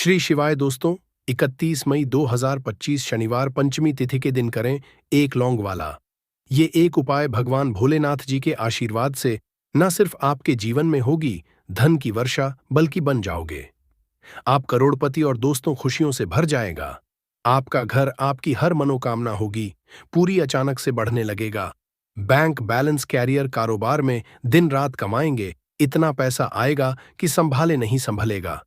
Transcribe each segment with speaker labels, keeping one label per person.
Speaker 1: श्री शिवाय दोस्तों। 31 मई 2025 शनिवार पंचमी तिथि के दिन करें एक लौंग वाला। ये एक उपाय भगवान भोलेनाथ जी के आशीर्वाद से न सिर्फ आपके जीवन में होगी धन की वर्षा, बल्कि बन जाओगे आप करोड़पति और दोस्तों खुशियों से भर जाएगा। आपका घर, आपकी हर मनोकामना होगी पूरी, अचानक से बढ़ने लगेगा। बैंक बैलेंस, कैरियर, कारोबार में दिन रात कमाएंगे, इतना पैसा आएगा कि संभाले नहीं संभलेगा।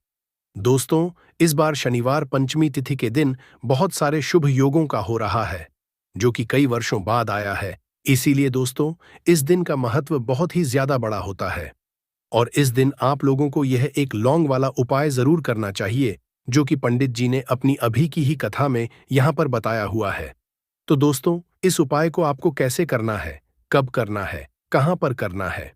Speaker 1: दोस्तों, इस बार शनिवार पंचमी तिथि के दिन बहुत सारे शुभ योगों का हो रहा है, जो कि कई वर्षों बाद आया है। इसीलिए दोस्तों, इस दिन का महत्व बहुत ही ज्यादा बड़ा होता है और इस दिन आप लोगों को यह एक लौंग वाला उपाय जरूर करना चाहिए, जो कि पंडित जी ने अपनी अभी की ही कथा में यहां पर बताया हुआ है। तो दोस्तों, इस उपाय को आपको कैसे करना है, कब करना है, कहां पर करना है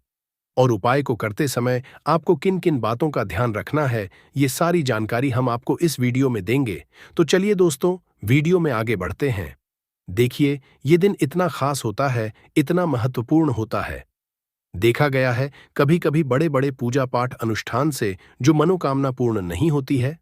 Speaker 1: और उपाय को करते समय आपको किन किन बातों का ध्यान रखना है, ये सारी जानकारी हम आपको इस वीडियो में देंगे। तो चलिए दोस्तों, वीडियो में आगे बढ़ते हैं। देखिए, ये दिन इतना खास होता है, इतना महत्वपूर्ण होता है। देखा गया है कभी कभी बड़े बड़े पूजा पाठ अनुष्ठान से जो मनोकामना पूर्ण नहीं होती है,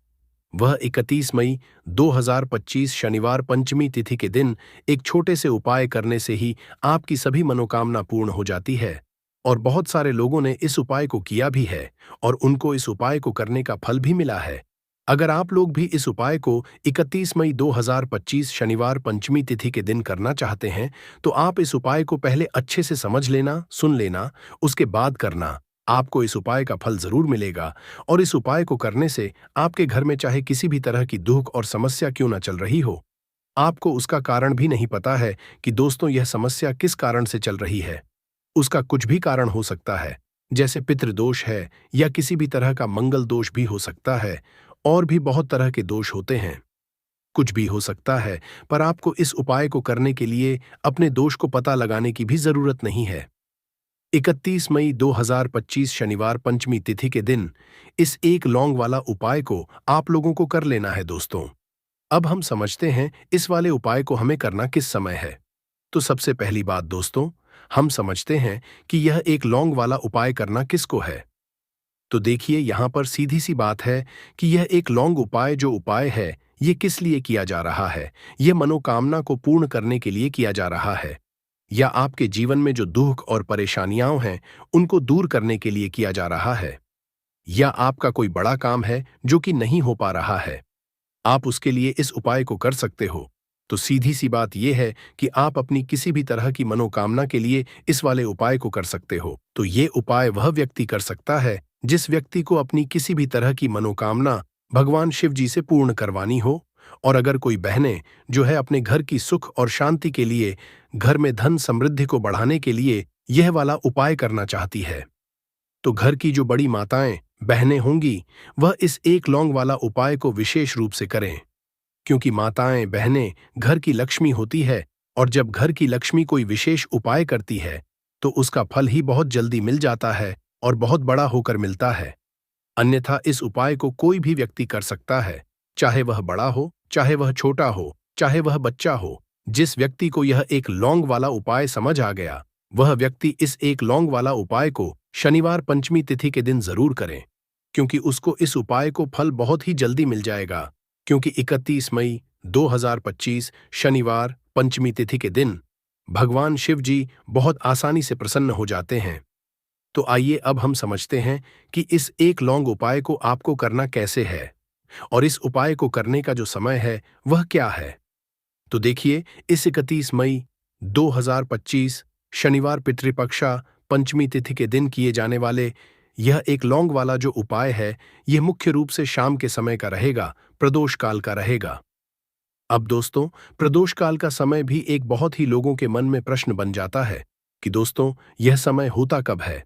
Speaker 1: वह 31 मई 2025 शनिवार पंचमी तिथि के दिन एक छोटे से उपाय करने से ही आपकी सभी मनोकामना पूर्ण हो जाती है। और बहुत सारे लोगों ने इस उपाय को किया भी है और उनको इस उपाय को करने का फल भी मिला है। अगर आप लोग भी इस उपाय को 31 मई 2025 शनिवार पंचमी तिथि के दिन करना चाहते हैं, तो आप इस उपाय को पहले अच्छे से समझ लेना, सुन लेना, उसके बाद करना। आपको इस उपाय का फल जरूर मिलेगा और इस उपाय को करने से आपके घर में चाहे किसी भी तरह की दुख और समस्या क्यों न चल रही हो, आपको उसका कारण भी नहीं पता है कि दोस्तों यह समस्या किस कारण से चल रही है। उसका कुछ भी कारण हो सकता है, जैसे पितृदोष है या किसी भी तरह का मंगल दोष भी हो सकता है, और भी बहुत तरह के दोष होते हैं। कुछ भी हो सकता है, पर आपको इस उपाय को करने के लिए अपने दोष को पता लगाने की भी जरूरत नहीं है। 31 मई 2025 शनिवार पंचमी तिथि के दिन इस एक लौंग वाला उपाय को आप लोगों को कर लेना है दोस्तों। अब हम समझते हैं इस वाले उपाय को हमें करना किस समय है। तो सबसे पहली बात दोस्तों, हम समझते हैं कि यह एक लौंग वाला उपाय करना किसको है। तो देखिए, यहां पर सीधी सी बात है कि यह एक लौंग उपाय जो उपाय है, ये किस लिए किया जा रहा है। यह मनोकामना को पूर्ण करने के लिए किया जा रहा है, या आपके जीवन में जो दुख और परेशानियां हैं उनको दूर करने के लिए किया जा रहा है, या आपका कोई बड़ा काम है जो कि नहीं हो पा रहा है, आप उसके लिए इस उपाय को कर सकते हो। तो सीधी सी बात यह है कि आप अपनी किसी भी तरह की मनोकामना के लिए इस वाले उपाय को कर सकते हो। तो ये उपाय वह व्यक्ति कर सकता है जिस व्यक्ति को अपनी किसी भी तरह की मनोकामना भगवान शिव जी से पूर्ण करवानी हो। और अगर कोई बहनें जो है अपने घर की सुख और शांति के लिए, घर में धन समृद्धि को बढ़ाने के लिए यह वाला उपाय करना चाहती है, तो घर की जो बड़ी माताएं बहनें होंगी, वह इस एक लौंग वाला उपाय को विशेष रूप से करें, क्योंकि माताएं बहनें घर की लक्ष्मी होती है और जब घर की लक्ष्मी कोई विशेष उपाय करती है तो उसका फल ही बहुत जल्दी मिल जाता है और बहुत बड़ा होकर मिलता है। अन्यथा इस उपाय को कोई भी व्यक्ति कर सकता है, चाहे वह बड़ा हो, चाहे वह छोटा हो, चाहे वह बच्चा हो। जिस व्यक्ति को यह एक लौंग वाला उपाय समझ आ गया, वह व्यक्ति इस एक लौंग वाला उपाय को शनिवार पंचमी तिथि के दिन जरूर करें, क्योंकि उसको इस उपाय को फल बहुत ही जल्दी मिल जाएगा। क्योंकि 31 मई 2025 शनिवार पंचमी तिथि के दिन भगवान शिव जी बहुत आसानी से प्रसन्न हो जाते हैं। तो आइए अब हम समझते हैं कि इस एक लौंग उपाय को आपको करना कैसे है और इस उपाय को करने का जो समय है वह क्या है। तो देखिए, इस 31 मई 2025 शनिवार पितृपक्षा पंचमी तिथि के दिन किए जाने वाले यह एक लौंग वाला जो उपाय है, यह मुख्य रूप से शाम के समय का रहेगा, प्रदोष काल का रहेगा। अब दोस्तों, प्रदोष काल का समय भी एक बहुत ही लोगों के मन में प्रश्न बन जाता है कि दोस्तों यह समय होता कब है,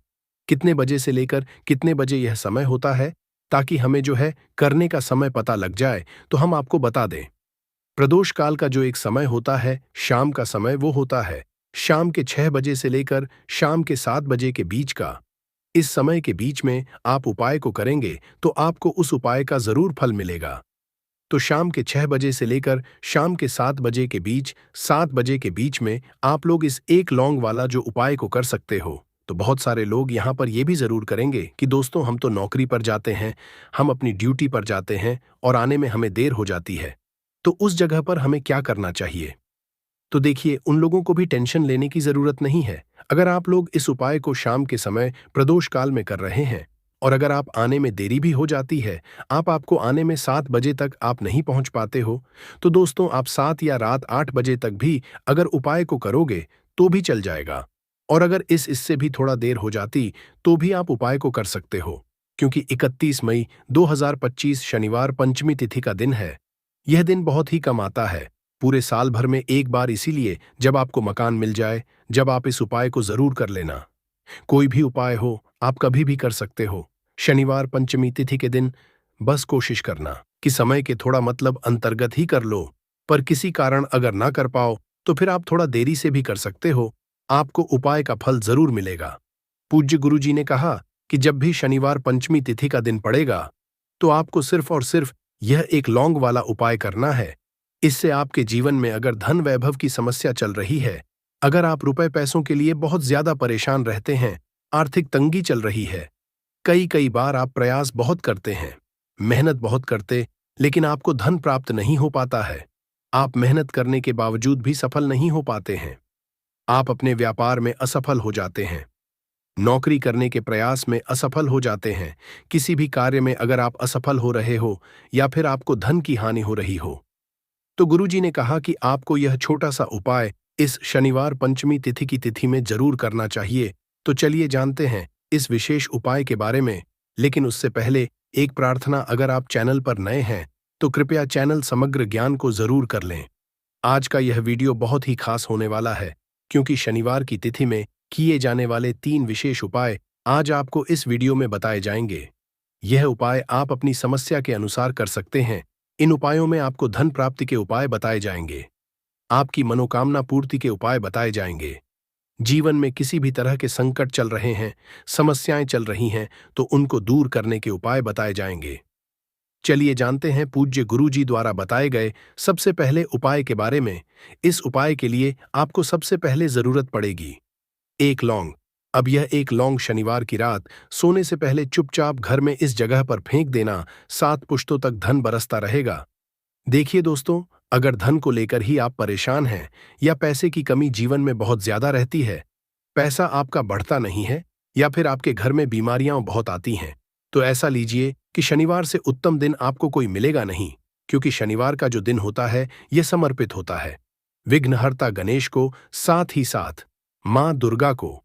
Speaker 1: कितने बजे से लेकर कितने बजे यह समय होता है, ताकि हमें जो है करने का समय पता लग जाए तो हम आपको बता दें। प्रदोष काल का जो एक समय होता है, शाम का समय, वो होता है शाम के 6 बजे से लेकर शाम के 7 बजे के बीच का। इस समय के बीच में आप उपाय को करेंगे तो आपको उस उपाय का जरूर फल मिलेगा। तो शाम के 6 बजे से लेकर शाम के 7 बजे के बीच, 7 बजे के बीच में आप लोग इस एक लौंग वाला जो उपाय को कर सकते हो। तो बहुत सारे लोग यहाँ पर ये भी जरूर करेंगे कि दोस्तों हम तो नौकरी पर जाते हैं, हम अपनी ड्यूटी पर जाते हैं और आने में हमें देर हो जाती है, तो उस जगह पर हमें क्या करना चाहिए। तो देखिए, उन लोगों को भी टेंशन लेने की जरूरत नहीं है। अगर आप लोग इस उपाय को शाम के समय प्रदोष काल में कर रहे हैं और अगर आप आने में देरी भी हो जाती है, आपको आने में 7 बजे तक आप नहीं पहुंच पाते हो, तो दोस्तों आप 7 या रात 8 बजे तक भी अगर उपाय को करोगे तो भी चल जाएगा। और अगर इससे भी थोड़ा देर हो जाती तो भी आप उपाय को कर सकते हो, क्योंकि 31 मई 2025 शनिवार पंचमी तिथि का दिन है। यह दिन बहुत ही कम आता है, पूरे साल भर में एक बार, इसीलिए जब आपको मकान मिल जाए, जब आप इस उपाय को जरूर कर लेना। कोई भी उपाय हो, आप कभी भी कर सकते हो। शनिवार पंचमी तिथि के दिन बस कोशिश करना कि समय के थोड़ा मतलब अंतर्गत ही कर लो, पर किसी कारण अगर ना कर पाओ तो फिर आप थोड़ा देरी से भी कर सकते हो, आपको उपाय का फल जरूर मिलेगा। पूज्य गुरु जी ने कहा कि जब भी शनिवार पंचमी तिथि का दिन पड़ेगा तो आपको सिर्फ और सिर्फ यह एक लौंग वाला उपाय करना है। इससे आपके जीवन में अगर धन वैभव की समस्या चल रही है, अगर आप रुपए पैसों के लिए बहुत ज्यादा परेशान रहते हैं, आर्थिक तंगी चल रही है, कई कई बार आप प्रयास बहुत करते हैं, मेहनत बहुत करते, लेकिन आपको धन प्राप्त नहीं हो पाता है, आप मेहनत करने के बावजूद भी सफल नहीं हो पाते हैं, आप अपने व्यापार में असफल हो जाते हैं, नौकरी करने के प्रयास में असफल हो जाते हैं, किसी भी कार्य में अगर आप असफल हो रहे हो या फिर आपको धन की हानि हो रही हो, तो गुरुजी ने कहा कि आपको यह छोटा सा उपाय इस शनिवार पंचमी तिथि की तिथि में जरूर करना चाहिए। तो चलिए जानते हैं इस विशेष उपाय के बारे में, लेकिन उससे पहले एक प्रार्थना, अगर आप चैनल पर नए हैं तो कृपया चैनल समग्र ज्ञान को जरूर कर लें। आज का यह वीडियो बहुत ही खास होने वाला है, क्योंकि शनिवार की तिथि में किए जाने वाले 3 विशेष उपाय आज आपको इस वीडियो में बताए जाएंगे। यह उपाय आप अपनी समस्या के अनुसार कर सकते हैं। इन उपायों में आपको धन प्राप्ति के उपाय बताए जाएंगे, आपकी मनोकामना पूर्ति के उपाय बताए जाएंगे। जीवन में किसी भी तरह के संकट चल रहे हैं, समस्याएं चल रही हैं, तो उनको दूर करने के उपाय बताए जाएंगे। चलिए जानते हैं पूज्य गुरु जी द्वारा बताए गए सबसे पहले उपाय के बारे में। इस उपाय के लिए आपको सबसे पहले जरूरत पड़ेगी एक लौंग। अब यह एक लौंग शनिवार की रात सोने से पहले चुपचाप घर में इस जगह पर फेंक देना, 7 पुश्तों तक धन बरसता रहेगा। देखिए दोस्तों, अगर धन को लेकर ही आप परेशान हैं या पैसे की कमी जीवन में बहुत ज्यादा रहती है, पैसा आपका बढ़ता नहीं है या फिर आपके घर में बीमारियां बहुत आती हैं, तो ऐसा लीजिए कि शनिवार से उत्तम दिन आपको कोई मिलेगा नहीं, क्योंकि शनिवार का जो दिन होता है यह समर्पित होता है विघ्नहर्ता गणेश को, साथ ही साथ मां दुर्गा को।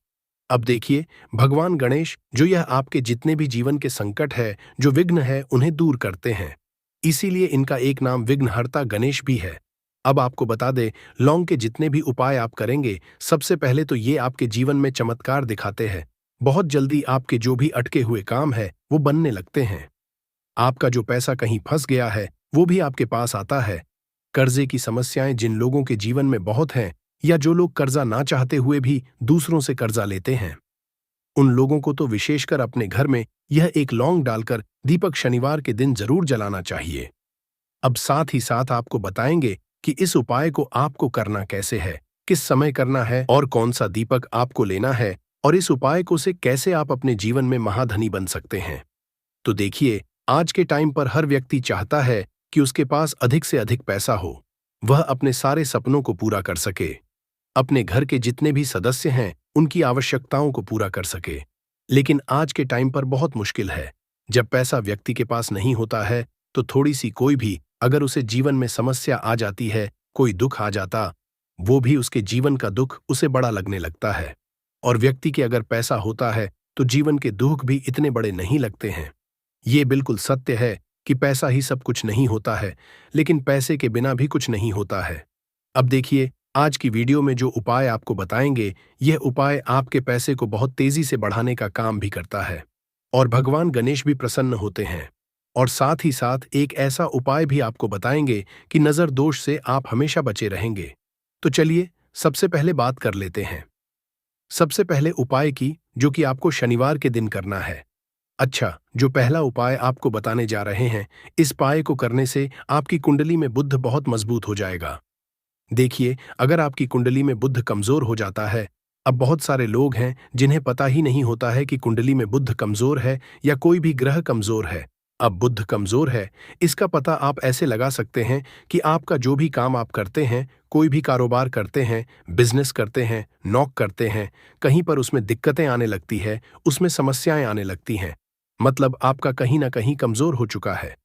Speaker 1: अब देखिए, भगवान गणेश जो यह आपके जितने भी जीवन के संकट है, जो विघ्न है, उन्हें दूर करते हैं, इसीलिए इनका एक नाम विघ्नहर्ता गणेश भी है। अब आपको बता दे, लौंग के जितने भी उपाय आप करेंगे, सबसे पहले तो ये आपके जीवन में चमत्कार दिखाते हैं। बहुत जल्दी आपके जो भी अटके हुए काम है वो बनने लगते हैं। आपका जो पैसा कहीं फंस गया है वो भी आपके पास आता है। कर्जे की समस्याएं जिन लोगों के जीवन में बहुत हैं, या जो लोग कर्जा ना चाहते हुए भी दूसरों से कर्जा लेते हैं, उन लोगों को तो विशेषकर अपने घर में यह एक लौंग डालकर दीपक शनिवार के दिन जरूर जलाना चाहिए। अब साथ ही साथ आपको बताएंगे कि इस उपाय को आपको करना कैसे है, किस समय करना है और कौन सा दीपक आपको लेना है, और इस उपाय को से कैसे आप अपने जीवन में महाधनी बन सकते हैं। तो देखिए, आज के टाइम पर हर व्यक्ति चाहता है कि उसके पास अधिक से अधिक पैसा हो, वह अपने सारे सपनों को पूरा कर सके, अपने घर के जितने भी सदस्य हैं उनकी आवश्यकताओं को पूरा कर सके। लेकिन आज के टाइम पर बहुत मुश्किल है। जब पैसा व्यक्ति के पास नहीं होता है तो थोड़ी सी कोई भी अगर उसे जीवन में समस्या आ जाती है, कोई दुख आ जाता, वो भी उसके जीवन का दुख उसे बड़ा लगने लगता है। और व्यक्ति के अगर पैसा होता है तो जीवन के दुख भी इतने बड़े नहीं लगते हैं। ये बिल्कुल सत्य है कि पैसा ही सब कुछ नहीं होता है, लेकिन पैसे के बिना भी कुछ नहीं होता है। अब देखिए, आज की वीडियो में जो उपाय आपको बताएंगे, यह उपाय आपके पैसे को बहुत तेजी से बढ़ाने का काम भी करता है और भगवान गणेश भी प्रसन्न होते हैं। और साथ ही साथ एक ऐसा उपाय भी आपको बताएंगे कि नजर दोष से आप हमेशा बचे रहेंगे। तो चलिए सबसे पहले बात कर लेते हैं सबसे पहले उपाय की, जो कि आपको शनिवार के दिन करना है। अच्छा, जो पहला उपाय आपको बताने जा रहे हैं, इस उपाय को करने से आपकी कुंडली में बुध बहुत मजबूत हो जाएगा। देखिए, अगर आपकी कुंडली में बुध कमजोर हो जाता है अब बहुत सारे लोग हैं जिन्हें पता ही नहीं होता है कि कुंडली में बुध कमजोर है या कोई भी ग्रह कमजोर है। अब बुध कमजोर है, इसका पता आप ऐसे लगा सकते हैं कि आपका जो भी काम आप करते हैं, कोई भी कारोबार करते हैं, बिजनेस करते हैं, नौक करते हैं, कहीं पर उसमें दिक्कतें आने लगती है, उसमें समस्याएं आने लगती हैं। मतलब आपका कहीं ना कहीं कमजोर हो चुका है।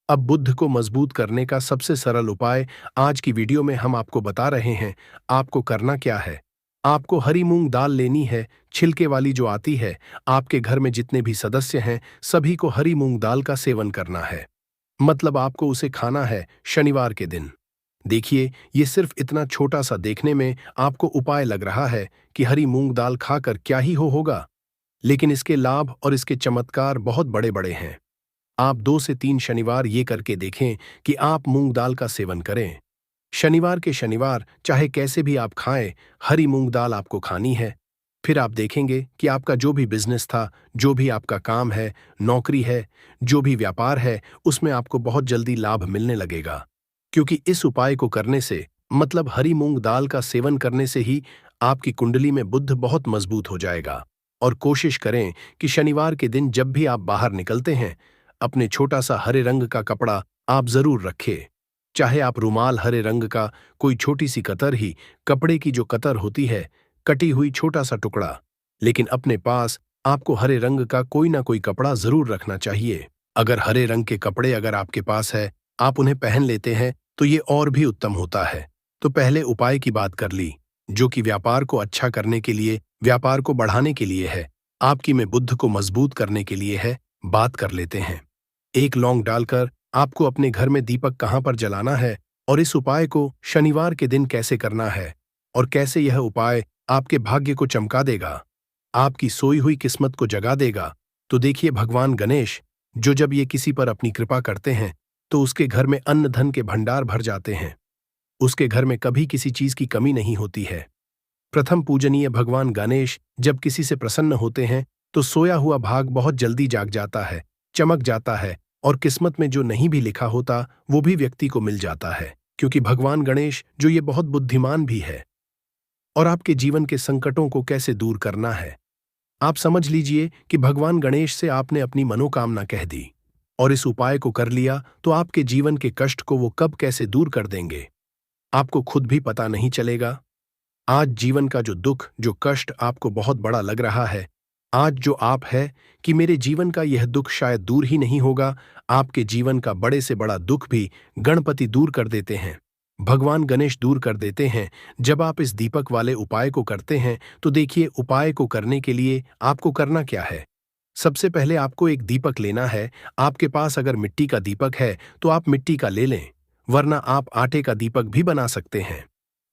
Speaker 1: अब बुध को मजबूत करने का सबसे सरल उपाय आज की वीडियो में हम आपको बता रहे हैं। आपको करना क्या है? आपको हरी मूंग दाल लेनी है, छिलके वाली जो आती है। आपके घर में जितने भी सदस्य हैं, सभी को हरी मूंग दाल का सेवन करना है। मतलब आपको उसे खाना है शनिवार के दिन। देखिए, ये सिर्फ इतना छोटा सा देखने में आपको उपाय लग रहा है कि हरी मूंग दाल खाकर क्या ही होगा, लेकिन इसके लाभ और इसके चमत्कार बहुत बड़े बड़े हैं। आप 2 से 3 शनिवार ये करके देखें कि आप मूंग दाल का सेवन करें। शनिवार के शनिवार चाहे कैसे भी आप खाएं, हरी मूंग दाल आपको खानी है। फिर आप देखेंगे कि आपका जो भी बिजनेस था, जो भी आपका काम है, नौकरी है, जो भी व्यापार है, उसमें आपको बहुत जल्दी लाभ मिलने लगेगा। क्योंकि इस उपाय को करने से, मतलब हरी मूंग दाल का सेवन करने से ही आपकी कुंडली में बुध बहुत मजबूत हो जाएगा। और कोशिश करें कि शनिवार के दिन जब भी आप बाहर निकलते हैं, अपने छोटा सा हरे रंग का कपड़ा आप जरूर रखें। चाहे आप रुमाल हरे रंग का, कोई छोटी सी कतर ही, कपड़े की जो कतर होती है, कटी हुई छोटा सा टुकड़ा, लेकिन अपने पास आपको हरे रंग का कोई ना कोई कपड़ा जरूर रखना चाहिए। अगर हरे रंग के कपड़े अगर आपके पास है, आप उन्हें पहन लेते हैं, तो ये और भी उत्तम होता है। तो पहले उपाय की बात कर ली, जो कि व्यापार को अच्छा करने के लिए, व्यापार को बढ़ाने के लिए है, आपकी में बुद्ध को मजबूत करने के लिए है। बात कर लेते हैं। एक लौंग डालकर आपको अपने घर में दीपक कहां पर जलाना है और इस उपाय को शनिवार के दिन कैसे करना है और कैसे यह उपाय आपके भाग्य को चमका देगा, आपकी सोई हुई किस्मत को जगा देगा। तो देखिए, भगवान गणेश जो जब ये किसी पर अपनी कृपा करते हैं, तो उसके घर में अन्न धन के भंडार भर जाते हैं। उसके घर में कभी किसी चीज की कमी नहीं होती है। प्रथम पूजनीय भगवान गणेश जब किसी से प्रसन्न होते हैं, तो सोया हुआ भाग बहुत जल्दी जाग जाता है, चमक जाता है, और किस्मत में जो नहीं भी लिखा होता वो भी व्यक्ति को मिल जाता है। क्योंकि भगवान गणेश जो ये बहुत बुद्धिमान भी है। और आपके जीवन के संकटों को कैसे दूर करना है, आप समझ लीजिए कि भगवान गणेश से आपने अपनी मनोकामना कह दी और इस उपाय को कर लिया, तो आपके जीवन के कष्ट को वो कब कैसे दूर कर देंगे, आपको खुद भी पता नहीं चलेगा। आज जीवन का जो दुख, जो कष्ट आपको बहुत बड़ा लग रहा है, आज जो आप है कि मेरे जीवन का यह दुख शायद दूर ही नहीं होगा, आपके जीवन का बड़े से बड़ा दुख भी गणपति दूर कर देते हैं, भगवान गणेश दूर कर देते हैं। जब आप इस दीपक वाले उपाय को करते हैं, तो देखिए, उपाय को करने के लिए आपको करना क्या है। सबसे पहले आपको एक दीपक लेना है। आपके पास अगर मिट्टी का दीपक है तो आप मिट्टी का ले लें, वरना आप आटे का दीपक भी बना सकते हैं।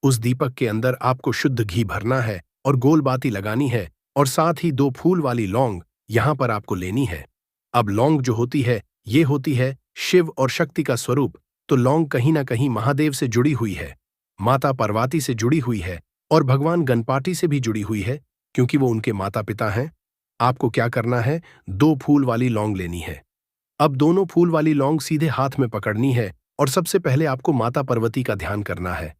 Speaker 1: उस दीपक के अंदर आपको शुद्ध घी भरना है और गोल बाती लगानी है, और साथ ही 2 फूल वाली लौंग यहां पर आपको लेनी है। अब लौंग जो होती है, ये होती है शिव और शक्ति का स्वरूप। तो लौंग कहीं ना कहीं महादेव से जुड़ी हुई है, माता पार्वती से जुड़ी हुई है, और भगवान गणपति से भी जुड़ी हुई है, क्योंकि वो उनके माता पिता हैं। आपको क्या करना है, 2 फूल वाली लौंग लेनी है। अब दोनों फूल वाली लौंग सीधे हाथ में पकड़नी है, और सबसे पहले आपको माता पार्वती का ध्यान करना है।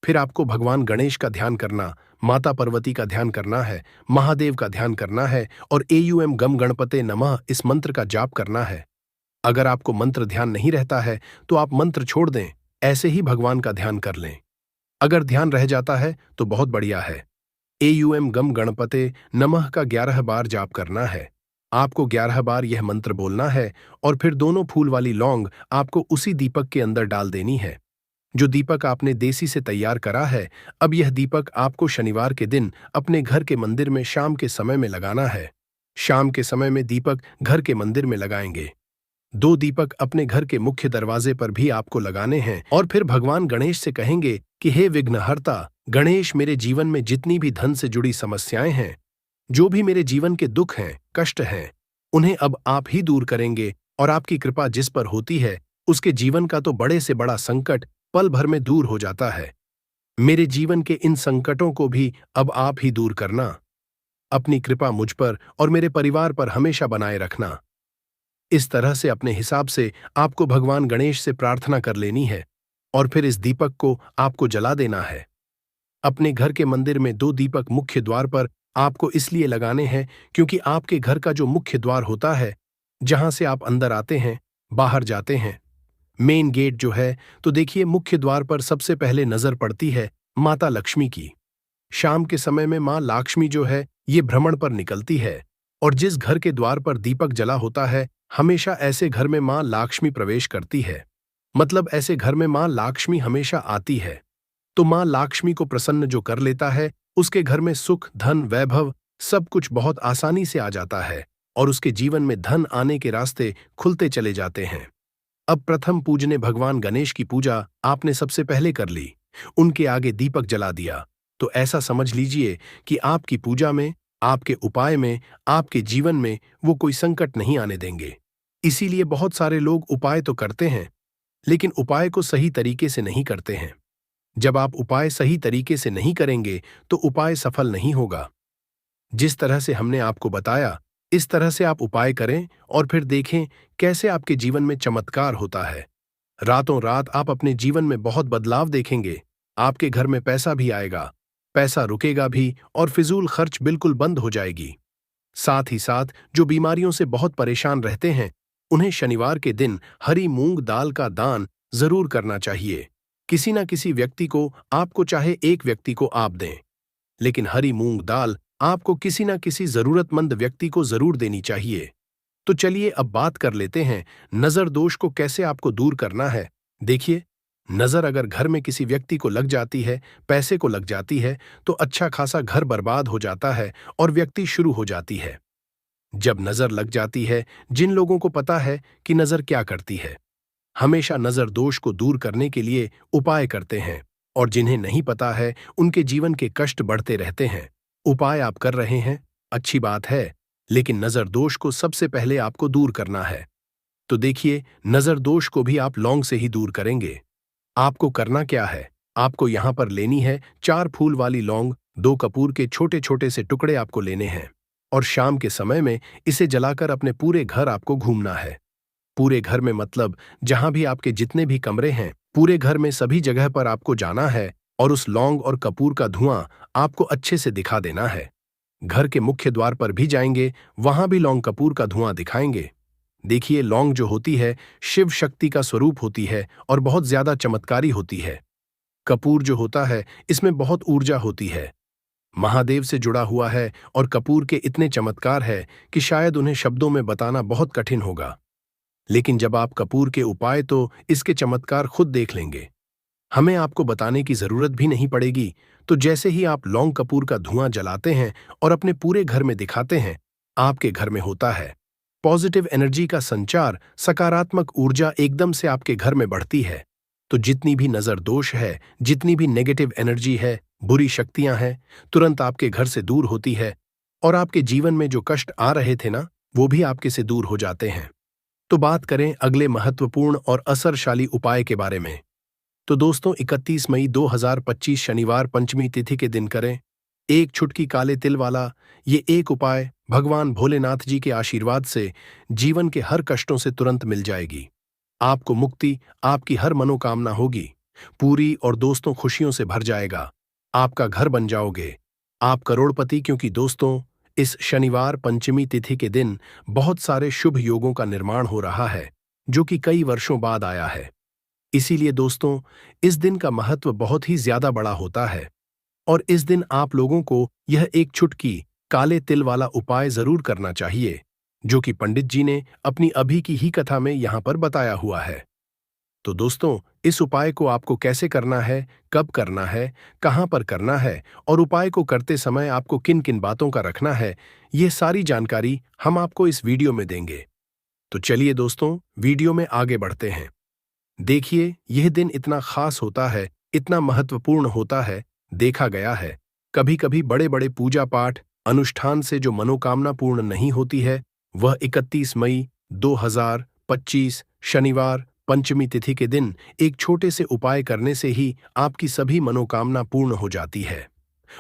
Speaker 1: फिर आपको भगवान गणेश का ध्यान करना, माता पार्वती का ध्यान करना है, महादेव का ध्यान करना है, और एयूएम गम गणपते नमः इस मंत्र का जाप करना है। अगर आपको मंत्र ध्यान नहीं रहता है, तो आप मंत्र छोड़ दें, ऐसे ही भगवान का ध्यान कर लें। अगर ध्यान रह जाता है तो बहुत बढ़िया है। एयूएम गम गणपते नमः का 11 बार जाप करना है। आपको 11 बार यह मंत्र बोलना है, और फिर दोनों फूल वाली लौंग आपको उसी दीपक के अंदर डाल देनी है, जो दीपक आपने देसी से तैयार करा है। अब यह दीपक आपको शनिवार के दिन अपने घर के मंदिर में शाम के समय में लगाना है। शाम के समय में दीपक घर के मंदिर में लगाएंगे। 2 दीपक अपने घर के मुख्य दरवाजे पर भी आपको लगाने हैं, और फिर भगवान गणेश से कहेंगे कि हे विघ्नहर्ता गणेश, मेरे जीवन में जितनी भी धन से जुड़ी समस्याएं हैं, जो भी मेरे जीवन के दुख हैं, कष्ट हैं, उन्हें अब आप ही दूर करेंगे, और आपकी कृपा जिस पर होती है, उसके जीवन का तो बड़े से बड़ा संकट पल भर में दूर हो जाता है। मेरे जीवन के इन संकटों को भी अब आप ही दूर करना। अपनी कृपा मुझ पर और मेरे परिवार पर हमेशा बनाए रखना। इस तरह से अपने हिसाब से आपको भगवान गणेश से प्रार्थना कर लेनी है, और फिर इस दीपक को आपको जला देना है। अपने घर के मंदिर में 2 दीपक मुख्य द्वार पर आपको इसलिए लगाने हैं क्योंकि आपके घर का जो मुख्य द्वार होता है, जहां से आप अंदर आते हैं, बाहर जाते हैं, मेन गेट जो है, तो देखिए मुख्य द्वार पर सबसे पहले नजर पड़ती है माता लक्ष्मी की। शाम के समय में मां लक्ष्मी जो है ये भ्रमण पर निकलती है, और जिस घर के द्वार पर दीपक जला होता है, हमेशा ऐसे घर में मां लक्ष्मी प्रवेश करती है। मतलब ऐसे घर में मां लक्ष्मी हमेशा आती है। तो मां लक्ष्मी को प्रसन्न जो कर लेता है, उसके घर में सुख, धन, वैभव सब कुछ बहुत आसानी से आ जाता है, और उसके जीवन में धन आने के रास्ते खुलते चले जाते हैं। अब प्रथम पूजने भगवान गणेश की पूजा आपने सबसे पहले कर ली, उनके आगे दीपक जला दिया, तो ऐसा समझ लीजिए कि आपकी पूजा में, आपके उपाय में, आपके जीवन में वो कोई संकट नहीं आने देंगे। इसीलिए बहुत सारे लोग उपाय तो करते हैं, लेकिन उपाय को सही तरीके से नहीं करते हैं। जब आप उपाय सही तरीके से नहीं करेंगे तो उपाय सफल नहीं होगा। जिस तरह से हमने आपको बताया, इस तरह से आप उपाय करें और फिर देखें कैसे आपके जीवन में चमत्कार होता है। रातों रात आप अपने जीवन में बहुत बदलाव देखेंगे। आपके घर में पैसा भी आएगा, पैसा रुकेगा भी, और फिजूल खर्च बिल्कुल बंद हो जाएगी। साथ ही साथ जो बीमारियों से बहुत परेशान रहते हैं, उन्हें शनिवार के दिन हरी मूंग दाल का दान जरूर करना चाहिए। किसी ना किसी व्यक्ति को, आपको चाहे एक व्यक्ति को आप दें, लेकिन हरी मूंग दाल आपको किसी ना किसी जरूरतमंद व्यक्ति को जरूर देनी चाहिए। तो चलिए अब बात कर लेते हैं नजर दोष को कैसे आपको दूर करना है। देखिए, नजर अगर घर में किसी व्यक्ति को लग जाती है, पैसे को लग जाती है, तो अच्छा खासा घर बर्बाद हो जाता है और व्यक्ति शुरू हो जाती है। जब नजर लग जाती है, जिन लोगों को पता है कि नजर क्या करती है, हमेशा नजर दोष को दूर करने के लिए उपाय करते हैं, और जिन्हें नहीं पता है उनके जीवन के कष्ट बढ़ते रहते हैं। उपाय आप कर रहे हैं, अच्छी बात है, लेकिन नजर दोष को सबसे पहले आपको दूर करना है। तो देखिए, नजर दोष को भी आप लौंग से ही दूर करेंगे। आपको करना क्या है, आपको यहां पर लेनी है 4 फूल वाली लौंग, 2 कपूर के छोटे छोटे से टुकड़े आपको लेने हैं, और शाम के समय में इसे जलाकर अपने पूरे घर आपको घूमना है। पूरे घर में मतलब जहां भी आपके जितने भी कमरे हैं, पूरे घर में सभी जगह पर आपको जाना है, और उस लौंग और कपूर का धुआं आपको अच्छे से दिखा देना है। घर के मुख्य द्वार पर भी जाएंगे, वहां भी लौंग कपूर का धुआं दिखाएंगे। देखिए, लौंग जो होती है शिव शक्ति का स्वरूप होती है और बहुत ज्यादा चमत्कारी होती है। कपूर जो होता है इसमें बहुत ऊर्जा होती है, महादेव से जुड़ा हुआ है, और कपूर के इतने चमत्कार है कि शायद उन्हें शब्दों में बताना बहुत कठिन होगा। लेकिन जब आप कपूर के उपाय, तो इसके चमत्कार खुद देख लेंगे। हमें आपको बताने की जरूरत भी नहीं पड़ेगी। तो जैसे ही आप लौंग कपूर का धुआं जलाते हैं और अपने पूरे घर में दिखाते हैं, आपके घर में होता है पॉजिटिव एनर्जी का संचार, सकारात्मक ऊर्जा एकदम से आपके घर में बढ़ती है। तो जितनी भी नजर दोष है, जितनी भी नेगेटिव एनर्जी है, बुरी शक्तियां हैं, तुरंत आपके घर से दूर होती है, और आपके जीवन में जो कष्ट आ रहे थे ना, वो भी आपके से दूर हो जाते हैं। तो बात करें अगले महत्वपूर्ण और असरशाली उपाय के बारे में। तो दोस्तों, 31 मई 2025 शनिवार पंचमी तिथि के दिन करें एक छुटकी काले तिल वाला ये एक उपाय। भगवान भोलेनाथ जी के आशीर्वाद से जीवन के हर कष्टों से तुरंत मिल जाएगी। आपको मुक्ति, आपकी हर मनोकामना होगी पूरी, और दोस्तों खुशियों से भर जाएगा। आपका घर बन जाओगे, आप करोड़पति। क्योंकि दोस्तों, इस शनिवार पंचमी तिथि के दिन बहुत सारे शुभ योगों का निर्माण हो रहा है, जो कि कई वर्षों बाद आया है। इसीलिए दोस्तों, इस दिन का महत्व बहुत ही ज्यादा बड़ा होता है, और इस दिन आप लोगों को यह एक छुटकी काले तिल वाला उपाय जरूर करना चाहिए, जो कि पंडित जी ने अपनी अभी की ही कथा में यहां पर बताया हुआ है। तो दोस्तों, इस उपाय को आपको कैसे करना है, कब करना है, कहां पर करना है, और उपाय को करते समय आपको किन किन बातों का रखना है, ये सारी जानकारी हम आपको इस वीडियो में देंगे। तो चलिए दोस्तों, वीडियो में आगे बढ़ते हैं। देखिए, यह दिन इतना खास होता है, इतना महत्वपूर्ण होता है। देखा गया है कभी कभी बड़े बड़े पूजा पाठ अनुष्ठान से जो मनोकामना पूर्ण नहीं होती है, वह 31 मई 2025 शनिवार पंचमी तिथि के दिन एक छोटे से उपाय करने से ही आपकी सभी मनोकामना पूर्ण हो जाती है।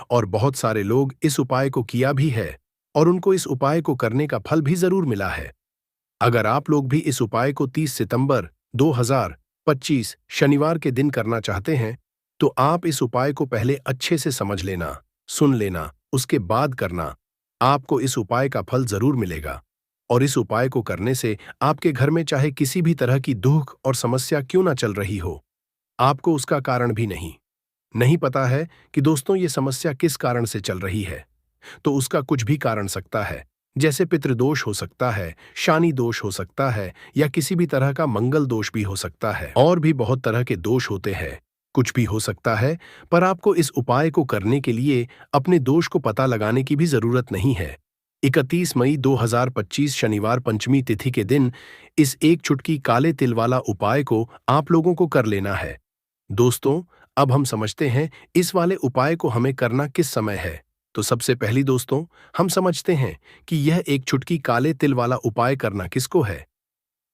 Speaker 1: और बहुत सारे लोग इस उपाय को किया भी है, और उनको इस उपाय को करने का फल भी जरूर मिला है। अगर आप लोग भी इस उपाय को 30 सितंबर 2025 शनिवार के दिन करना चाहते हैं, तो आप इस उपाय को पहले अच्छे से समझ लेना, सुन लेना, उसके बाद करना। आपको इस उपाय का फल जरूर मिलेगा। और इस उपाय को करने से आपके घर में चाहे किसी भी तरह की दुख और समस्या क्यों ना चल रही हो, आपको उसका कारण भी नहीं पता है कि दोस्तों ये समस्या किस कारण से चल रही है, तो उसका कुछ भी कारण सकता है। जैसे पितृदोष हो सकता है, शानी दोष हो सकता है, या किसी भी तरह का मंगल दोष भी हो सकता है। और भी बहुत तरह के दोष होते हैं, कुछ भी हो सकता है। पर आपको इस उपाय को करने के लिए अपने दोष को पता लगाने की भी जरूरत नहीं है। 31 मई 2025 शनिवार पंचमी तिथि के दिन इस एक चुटकी काले तिल वाला उपाय को आप लोगों को कर लेना है। दोस्तों, अब हम समझते हैं इस वाले उपाय को हमें करना किस समय है। तो सबसे पहली दोस्तों, हम समझते हैं कि यह एक चुटकी काले तिल वाला उपाय करना किसको है।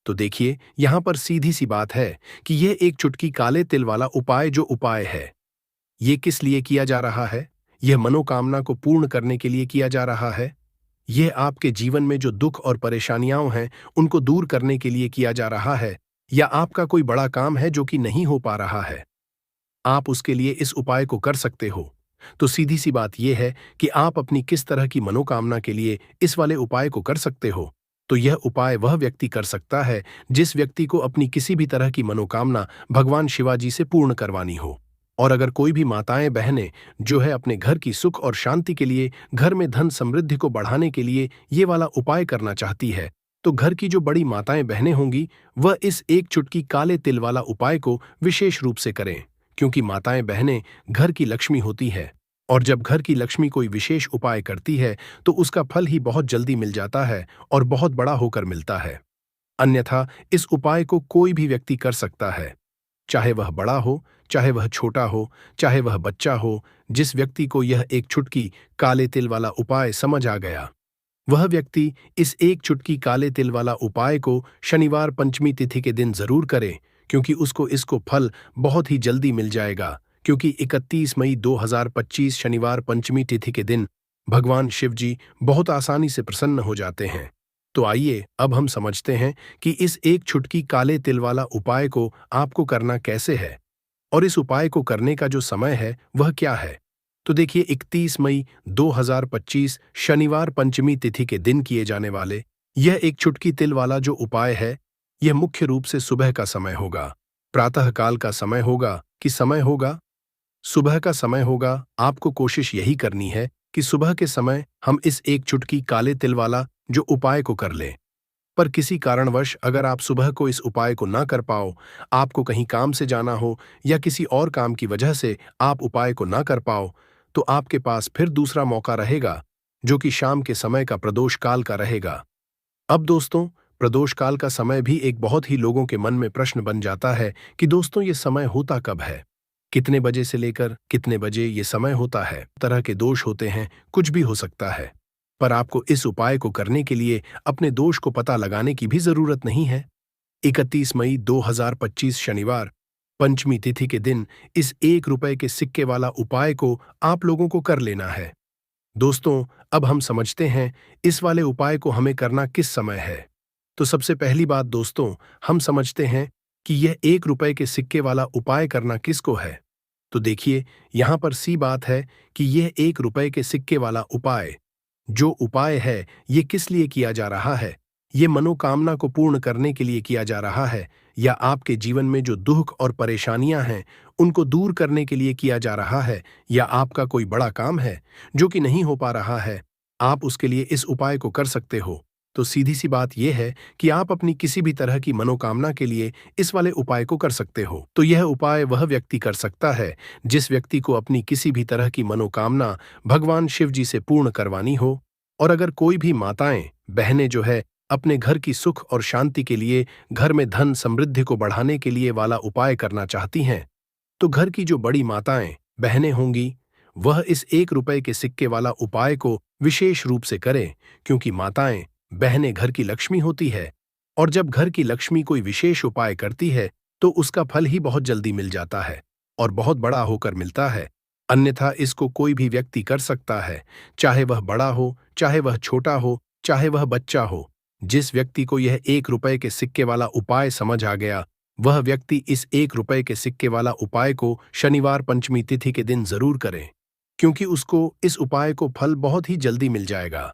Speaker 1: तो देखिए, यहां पर सीधी सी बात है कि यह एक चुटकी काले तिल वाला उपाय जो उपाय है, ये किस लिए किया जा रहा है। यह मनोकामना को पूर्ण करने के लिए किया जा रहा है। यह आपके जीवन में जो दुख और परेशानियां हैं उनको दूर करने के लिए किया जा रहा है, या आपका कोई बड़ा काम है जो कि नहीं हो पा रहा है, आप उसके लिए इस उपाय को कर सकते हो। तो सीधी सी बात यह है कि आप अपनी किस तरह की मनोकामना के लिए इस वाले उपाय को कर सकते हो। तो यह उपाय वह व्यक्ति कर सकता है जिस व्यक्ति को अपनी किसी भी तरह की मनोकामना भगवान शिवाजी से पूर्ण करवानी हो। और अगर कोई भी माताएं बहनें जो है अपने घर की सुख और शांति के लिए, घर में धन समृद्धि को बढ़ाने के लिए ये वाला उपाय करना चाहती है, तो घर की जो बड़ी माताएं बहनें होंगी वह इस एक चुटकी काले तिल वाला उपाय को विशेष रूप से करें। क्योंकि माताएं बहनें घर की लक्ष्मी होती है, और जब घर की लक्ष्मी कोई विशेष उपाय करती है तो उसका फल ही बहुत जल्दी मिल जाता है और बहुत बड़ा होकर मिलता है। अन्यथा इस उपाय को कोई भी व्यक्ति कर सकता है, चाहे वह बड़ा हो, चाहे वह छोटा हो, चाहे वह बच्चा हो। जिस व्यक्ति को यह एक चुटकी काले तिल वाला उपाय समझ आ गया, वह व्यक्ति इस एक चुटकी काले तिल वाला उपाय को शनिवार पंचमी तिथि के दिन जरूर करे, क्योंकि उसको इसको फल बहुत ही जल्दी मिल जाएगा। क्योंकि 31 मई 2025 शनिवार पंचमी तिथि के दिन भगवान शिव जी बहुत आसानी से प्रसन्न हो जाते हैं। तो आइए अब हम समझते हैं कि इस एक चुटकी काले तिल वाला उपाय को आपको करना कैसे है, और इस उपाय को करने का जो समय है वह क्या है। तो देखिए, 31 मई 2025 शनिवार पंचमी तिथि के दिन किए जाने वाले यह एक चुटकी तिल वाला जो उपाय है, यह मुख्य रूप से सुबह का समय होगा, प्रातःकाल का समय होगा कि समय होगा, सुबह का समय होगा। आपको कोशिश यही करनी है कि सुबह के समय हम इस एक चुटकी काले तिल वाला जो उपाय को कर लें। पर किसी कारणवश अगर आप सुबह को इस उपाय को ना कर पाओ, आपको कहीं काम से जाना हो या किसी और काम की वजह से आप उपाय को ना कर पाओ, तो आपके पास फिर दूसरा मौका रहेगा, जो कि शाम के समय का प्रदोष काल का रहेगा। अब दोस्तों, प्रदोष काल का समय भी एक बहुत ही लोगों के मन में प्रश्न बन जाता है कि दोस्तों ये समय होता कब है, कितने बजे से लेकर कितने बजे ये समय होता है। तरह के दोष होते हैं, कुछ भी हो सकता है। पर आपको इस उपाय को करने के लिए अपने दोष को पता लगाने की भी जरूरत नहीं है। 31 मई 2025 शनिवार पंचमी तिथि के दिन इस ₹1 के सिक्के वाला उपाय को आप लोगों को कर लेना है। दोस्तों, अब हम समझते हैं इस वाले उपाय को हमें करना किस समय है। तो सबसे पहली बात दोस्तों, हम समझते हैं कि यह ₹1 के सिक्के वाला उपाय करना किसको है। तो देखिए, यहां पर सी बात है कि यह ₹1 के सिक्के वाला उपाय जो उपाय है ये किस लिए किया जा रहा है। ये मनोकामना को पूर्ण करने के लिए किया जा रहा है, या आपके जीवन में जो दुख और परेशानियां हैं उनको दूर करने के लिए किया जा रहा है, या आपका कोई बड़ा काम है जो कि नहीं हो पा रहा है, आप उसके लिए इस उपाय को कर सकते हो। तो सीधी सी बात यह है कि आप अपनी किसी भी तरह की मनोकामना के लिए इस वाले उपाय को कर सकते हो। तो यह उपाय वह व्यक्ति कर सकता है जिस व्यक्ति को अपनी किसी भी तरह की मनोकामना भगवान शिव जी से पूर्ण करवानी हो। और अगर कोई भी माताएं बहनें जो है अपने घर की सुख और शांति के लिए, घर में धन समृद्धि को बढ़ाने के लिए वाला उपाय करना चाहती हैं, तो घर की जो बड़ी माताएं बहनें होंगी वह इस ₹1 के सिक्के वाला उपाय को विशेष रूप से करें। क्योंकि माताएं बहनें घर की लक्ष्मी होती है, और जब घर की लक्ष्मी कोई विशेष उपाय करती है तो उसका फल ही बहुत जल्दी मिल जाता है और बहुत बड़ा होकर मिलता है। अन्यथा इसको कोई भी व्यक्ति कर सकता है, चाहे वह बड़ा हो, चाहे वह छोटा हो, चाहे वह बच्चा हो। जिस व्यक्ति को यह ₹1 के सिक्के वाला उपाय समझ आ गया, वह व्यक्ति इस 1 रुपए के सिक्के वाला उपाय को शनिवार पंचमी तिथि के दिन जरूर करे, क्योंकि उसको इस उपाय को फल बहुत ही जल्दी मिल जाएगा।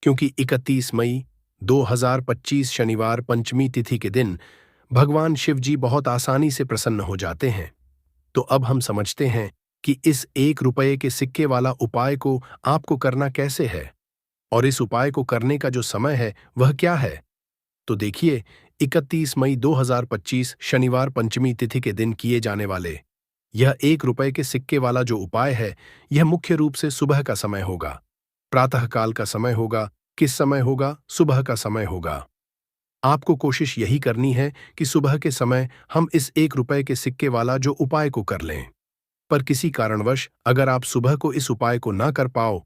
Speaker 1: क्योंकि 31 मई 2025 शनिवार पंचमी तिथि के दिन भगवान शिव जी बहुत आसानी से प्रसन्न हो जाते हैं। तो अब हम समझते हैं कि इस 1 रुपए के सिक्के वाला उपाय को आपको करना कैसे है, और इस उपाय को करने का जो समय है वह क्या है। तो देखिए, 31 मई 2025 शनिवार पंचमी तिथि के दिन किए जाने वाले यह 1 रुपए के सिक्के वाला जो उपाय है, यह मुख्य रूप से सुबह का समय होगा, प्रातःकाल का समय होगा। किस समय होगा? सुबह का समय होगा। आपको कोशिश यही करनी है कि सुबह के समय हम इस 1 रुपए के सिक्के वाला जो उपाय को कर लें। पर किसी कारणवश अगर आप सुबह को इस उपाय को ना कर पाओ,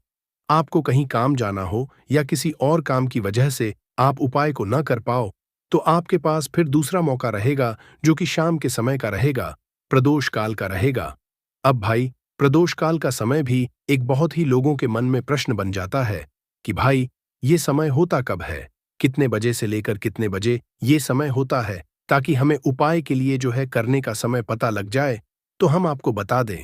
Speaker 1: आपको कहीं काम जाना हो या किसी और काम की वजह से आप उपाय को ना कर पाओ, तो आपके पास फिर दूसरा मौका रहेगा, जो कि शाम के समय का रहेगा, प्रदोष काल का रहेगा। अब भाई, प्रदोष काल का समय भी एक बहुत ही लोगों के मन में प्रश्न बन जाता है कि भाई, ये समय होता कब है, कितने बजे से लेकर कितने बजे ये समय होता है, ताकि हमें उपाय के लिए जो है करने का समय पता लग जाए। तो हम आपको बता दें,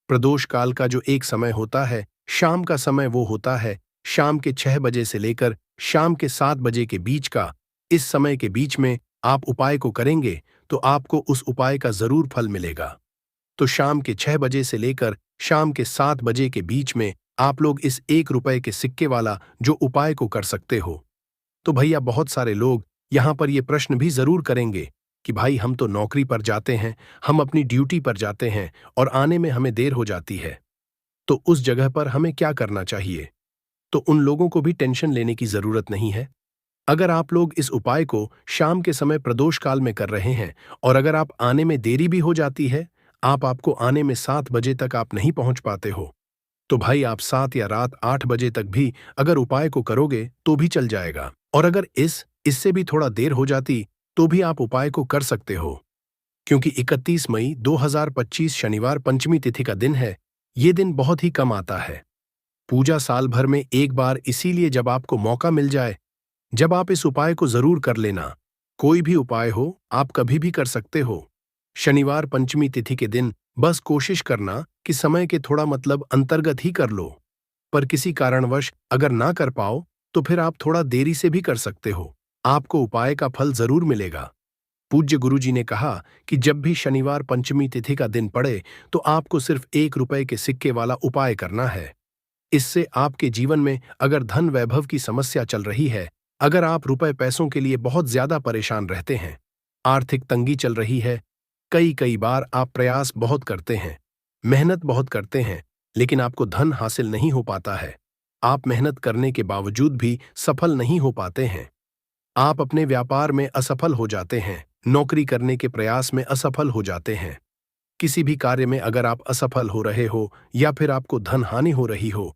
Speaker 1: प्रदोष काल का जो एक समय होता है, शाम का समय, वो होता है शाम के 6 बजे से लेकर शाम के 7 बजे के बीच का। इस समय के बीच में आप उपाय को करेंगे तो आपको उस उपाय का जरूर फल मिलेगा। तो शाम के 6 बजे से लेकर शाम के 7 बजे के बीच में आप लोग इस 1 रुपए के सिक्के वाला जो उपाय को कर सकते हो। तो भैया, बहुत सारे लोग यहाँ पर ये प्रश्न भी जरूर करेंगे कि भाई, हम तो नौकरी पर जाते हैं, हम अपनी ड्यूटी पर जाते हैं और आने में हमें देर हो जाती है, तो उस जगह पर हमें क्या करना चाहिए। तो उन लोगों को भी टेंशन लेने की जरूरत नहीं है। अगर आप लोग इस उपाय को शाम के समय प्रदोष काल में कर रहे हैं और अगर आप आने में देरी भी हो जाती है, आपको आने में 7 बजे तक आप नहीं पहुंच पाते हो, तो भाई आप 7 या रात 8 बजे तक भी अगर उपाय को करोगे तो भी चल जाएगा। और अगर इससे भी थोड़ा देर हो जाती तो भी आप उपाय को कर सकते हो, क्योंकि 31 मई 2025 शनिवार पंचमी तिथि का दिन है। ये दिन बहुत ही कम आता है, पूजा साल भर में एक बार, इसीलिए जब आपको मौका मिल जाए, जब आप इस उपाय को जरूर कर लेना। कोई भी उपाय हो, आप कभी भी कर सकते हो। शनिवार पंचमी तिथि के दिन बस कोशिश करना कि समय के थोड़ा अंतर्गत ही कर लो। पर किसी कारणवश अगर ना कर पाओ तो फिर आप थोड़ा देरी से भी कर सकते हो, आपको उपाय का फल जरूर मिलेगा। पूज्य गुरुजी ने कहा कि जब भी शनिवार पंचमी तिथि का दिन पड़े तो आपको सिर्फ 1 रुपए के सिक्के वाला उपाय करना है। इससे आपके जीवन में अगर धन वैभव की समस्या चल रही है, अगर आप रुपए पैसों के लिए बहुत ज्यादा परेशान रहते हैं, आर्थिक तंगी चल रही है, कई कई बार आप प्रयास बहुत करते हैं, मेहनत बहुत करते हैं, लेकिन आपको धन हासिल नहीं हो पाता है, आप मेहनत करने के बावजूद भी सफल नहीं हो पाते हैं, आप अपने व्यापार में असफल हो जाते हैं, नौकरी करने के प्रयास में असफल हो जाते हैं, किसी भी कार्य में अगर आप असफल हो रहे हो या फिर आपको धन हानि हो रही हो,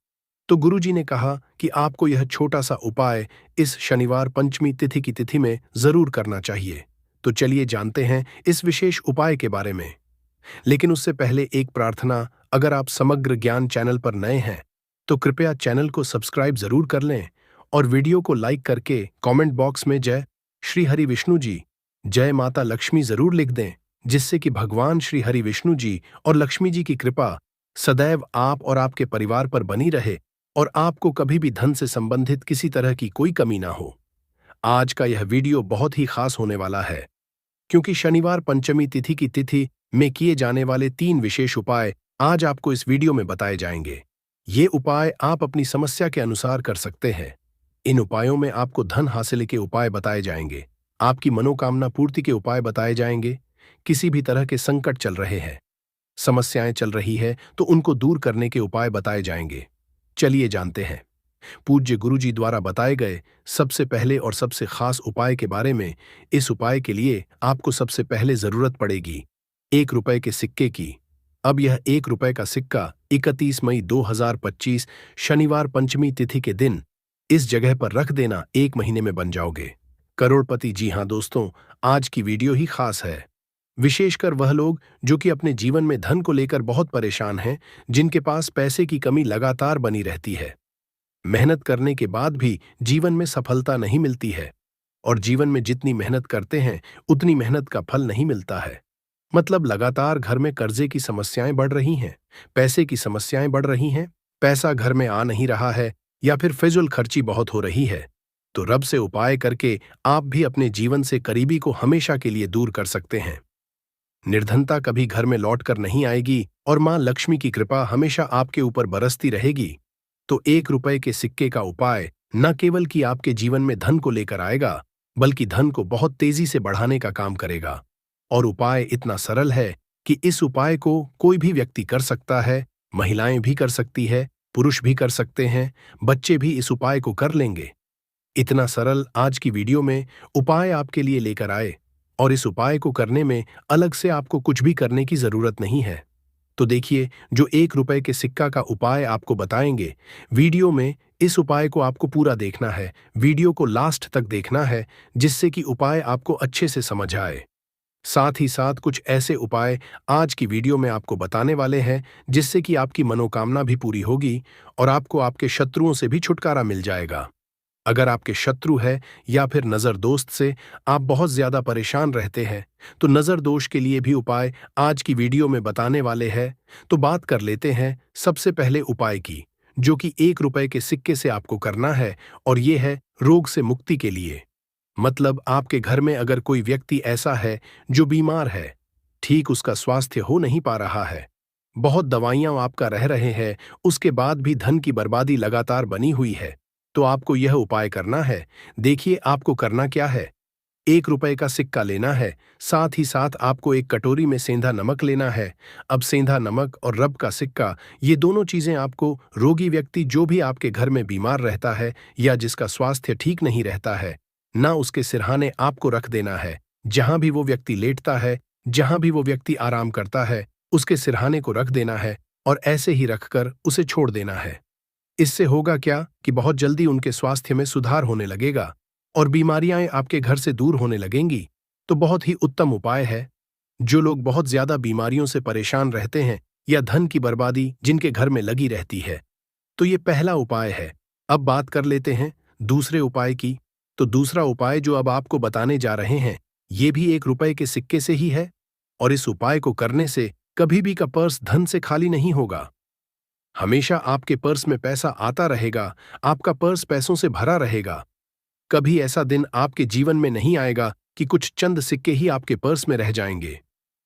Speaker 1: तो गुरुजी ने कहा कि आपको यह छोटा सा उपाय इस शनिवार पंचमी तिथि की तिथि में जरूर करना चाहिए। तो चलिए जानते हैं इस विशेष उपाय के बारे में। लेकिन उससे पहले एक प्रार्थना, अगर आप समग्र ज्ञान चैनल पर नए हैं तो कृपया चैनल को सब्सक्राइब जरूर कर लें और वीडियो को लाइक करके कमेंट बॉक्स में जय श्री हरि विष्णु जी, जय माता लक्ष्मी जरूर लिख दें, जिससे कि भगवान श्री हरि विष्णु जी और लक्ष्मी जी की कृपा सदैव आप और आपके परिवार पर बनी रहे और आपको कभी भी धन से संबंधित किसी तरह की कोई कमी ना हो। आज का यह वीडियो बहुत ही खास होने वाला है, क्योंकि शनिवार पंचमी तिथि की तिथि में किए जाने वाले 3 विशेष उपाय आज आपको इस वीडियो में बताए जाएंगे। ये उपाय आप अपनी समस्या के अनुसार कर सकते हैं। इन उपायों में आपको धन हासिल के उपाय बताए जाएंगे, आपकी मनोकामना पूर्ति के उपाय बताए जाएंगे, किसी भी तरह के संकट चल रहे हैं, समस्याएं चल रही है तो उनको दूर करने के उपाय बताए जाएंगे। चलिए जानते हैं पूज्य गुरुजी द्वारा बताए गए सबसे पहले और सबसे खास उपाय के बारे में। इस उपाय के लिए आपको सबसे पहले जरूरत पड़ेगी 1 रुपए के सिक्के की। अब यह 1 रुपए का सिक्का 31 मई 2025 शनिवार पंचमी तिथि के दिन इस जगह पर रख देना, 1 महीने में बन जाओगे करोड़पति। जी हाँ दोस्तों, आज की वीडियो ही खास है, विशेषकर वह लोग जो कि अपने जीवन में धन को लेकर बहुत परेशान हैं, जिनके पास पैसे की कमी लगातार बनी रहती है, मेहनत करने के बाद भी जीवन में सफलता नहीं मिलती है, और जीवन में जितनी मेहनत करते हैं उतनी मेहनत का फल नहीं मिलता है। मतलब लगातार घर में कर्जे की समस्याएं बढ़ रही हैं, पैसे की समस्याएं बढ़ रही हैं, पैसा घर में आ नहीं रहा है, या फिर फिजूल खर्ची बहुत हो रही है। तो रब से उपाय करके आप भी अपने जीवन से करीबी को हमेशा के लिए दूर कर सकते हैं। निर्धनता कभी घर में लौट कर नहीं आएगी और मां लक्ष्मी की कृपा हमेशा आपके ऊपर बरसती रहेगी। तो 1 रुपए के सिक्के का उपाय न केवल कि आपके जीवन में धन को लेकर आएगा, बल्कि धन को बहुत तेजी से बढ़ाने का काम करेगा। और उपाय इतना सरल है कि इस उपाय को कोई भी व्यक्ति कर सकता है, महिलाएं भी कर सकती है, पुरुष भी कर सकते हैं, बच्चे भी इस उपाय को कर लेंगे। इतना सरल आज की वीडियो में उपाय आपके लिए लेकर आए, और इस उपाय को करने में अलग से आपको कुछ भी करने की जरूरत नहीं है। तो देखिए, जो 1 रुपए के सिक्का का उपाय आपको बताएंगे वीडियो में, इस उपाय को आपको पूरा देखना है, वीडियो को लास्ट तक देखना है, जिससे कि उपाय आपको अच्छे से समझ आए। साथ ही साथ कुछ ऐसे उपाय आज की वीडियो में आपको बताने वाले हैं जिससे कि आपकी मनोकामना भी पूरी होगी और आपको आपके शत्रुओं से भी छुटकारा मिल जाएगा। अगर आपके शत्रु है या फिर नजर दोस्त से आप बहुत ज्यादा परेशान रहते हैं, तो नजर दोष के लिए भी उपाय आज की वीडियो में बताने वाले हैं। तो बात कर लेते हैं सबसे पहले उपाय की, जो कि 1 रुपए के सिक्के से आपको करना है, और ये है रोग से मुक्ति के लिए। मतलब आपके घर में अगर कोई व्यक्ति ऐसा है जो बीमार है, ठीक उसका स्वास्थ्य हो नहीं पा रहा है, बहुत दवाइयां आपका रह रहे हैं, उसके बाद भी धन की बर्बादी लगातार बनी हुई है, तो आपको यह उपाय करना है। देखिए आपको करना क्या है। 1 रुपए का सिक्का लेना है, साथ ही साथ आपको एक कटोरी में सेंधा नमक लेना है। अब सेंधा नमक और रब का सिक्का, ये दोनों चीजें आपको रोगी व्यक्ति जो भी आपके घर में बीमार रहता है या जिसका स्वास्थ्य ठीक नहीं रहता है, ना उसके सिरहाने आपको रख देना है। जहां भी वो व्यक्ति लेटता है, जहां भी वो व्यक्ति आराम करता है, उसके सिरहाने को रख देना है और ऐसे ही रखकर उसे छोड़ देना है। इससे होगा क्या कि बहुत जल्दी उनके स्वास्थ्य में सुधार होने लगेगा और बीमारियां आपके घर से दूर होने लगेंगी। तो बहुत ही उत्तम उपाय है। जो लोग बहुत ज्यादा बीमारियों से परेशान रहते हैं या धन की बर्बादी जिनके घर में लगी रहती है, तो ये पहला उपाय है। अब बात कर लेते हैं दूसरे उपाय की। तो दूसरा उपाय जो अब आपको बताने जा रहे हैं, ये भी 1 रुपए के सिक्के से ही है, और इस उपाय को करने से कभी भी का पर्स धन से खाली नहीं होगा। हमेशा आपके पर्स में पैसा आता रहेगा, आपका पर्स पैसों से भरा रहेगा। कभी ऐसा दिन आपके जीवन में नहीं आएगा कि कुछ चंद सिक्के ही आपके पर्स में रह जाएंगे।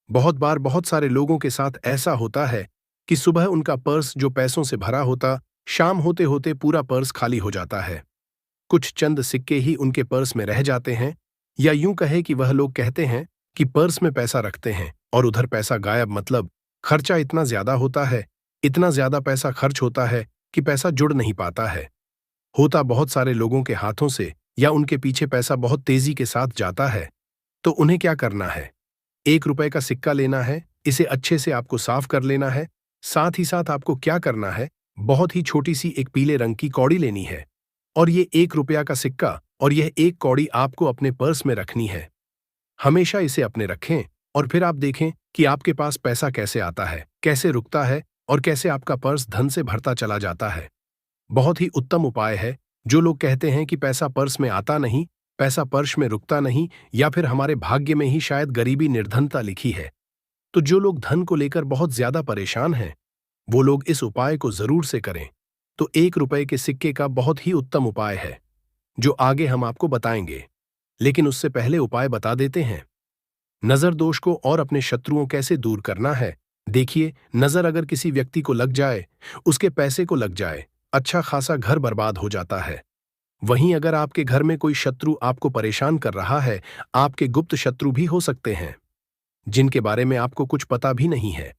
Speaker 1: बहुत बार बहुत सारे लोगों के साथ ऐसा होता है कि सुबह उनका पर्स जो पैसों से भरा होता, शाम होते होते पूरा पर्स खाली हो जाता है। कुछ चंद सिक्के ही उनके पर्स में रह जाते हैं, या यूं कहे कि वह लोग कहते हैं कि पर्स में पैसा रखते हैं और उधर पैसा गायब। मतलब खर्चा इतना ज्यादा होता है, इतना ज्यादा पैसा खर्च होता है कि पैसा जुड़ नहीं पाता है। होता बहुत सारे लोगों के हाथों से या उनके पीछे पैसा बहुत तेजी के साथ जाता है। तो उन्हें क्या करना है, 1 रुपए का सिक्का लेना है, इसे अच्छे से आपको साफ कर लेना है। साथ ही साथ आपको क्या करना है, बहुत ही छोटी सी एक पीले रंग की कौड़ी लेनी है, और ये 1 रुपया का सिक्का और यह एक कौड़ी आपको अपने पर्स में रखनी है। हमेशा इसे अपने रखें और फिर आप देखें कि आपके पास पैसा कैसे आता है, कैसे रुकता है और कैसे आपका पर्स धन से भरता चला जाता है। बहुत ही उत्तम उपाय है। जो लोग कहते हैं कि पैसा पर्स में आता नहीं, पैसा पर्स में रुकता नहीं, या फिर हमारे भाग्य में ही शायद गरीबी निर्धनता लिखी है, तो जो लोग धन को लेकर बहुत ज्यादा परेशान हैं, वो लोग इस उपाय को जरूर से करें। तो 1 रुपए के सिक्के का बहुत ही उत्तम उपाय है, जो आगे हम आपको बताएंगे। लेकिन उससे पहले उपाय बता देते हैं। नजर दोष को और अपने शत्रुओं कैसे दूर करना है। देखिए, नजर अगर किसी व्यक्ति को लग जाए, उसके पैसे को लग जाए, अच्छा खासा घर बर्बाद हो जाता है। वहीं अगर आपके घर में कोई शत्रु आपको परेशान कर रहा है, आपके गुप्त शत्रु भी हो सकते हैं, जिनके बारे में आपको कुछ पता भी नहीं है।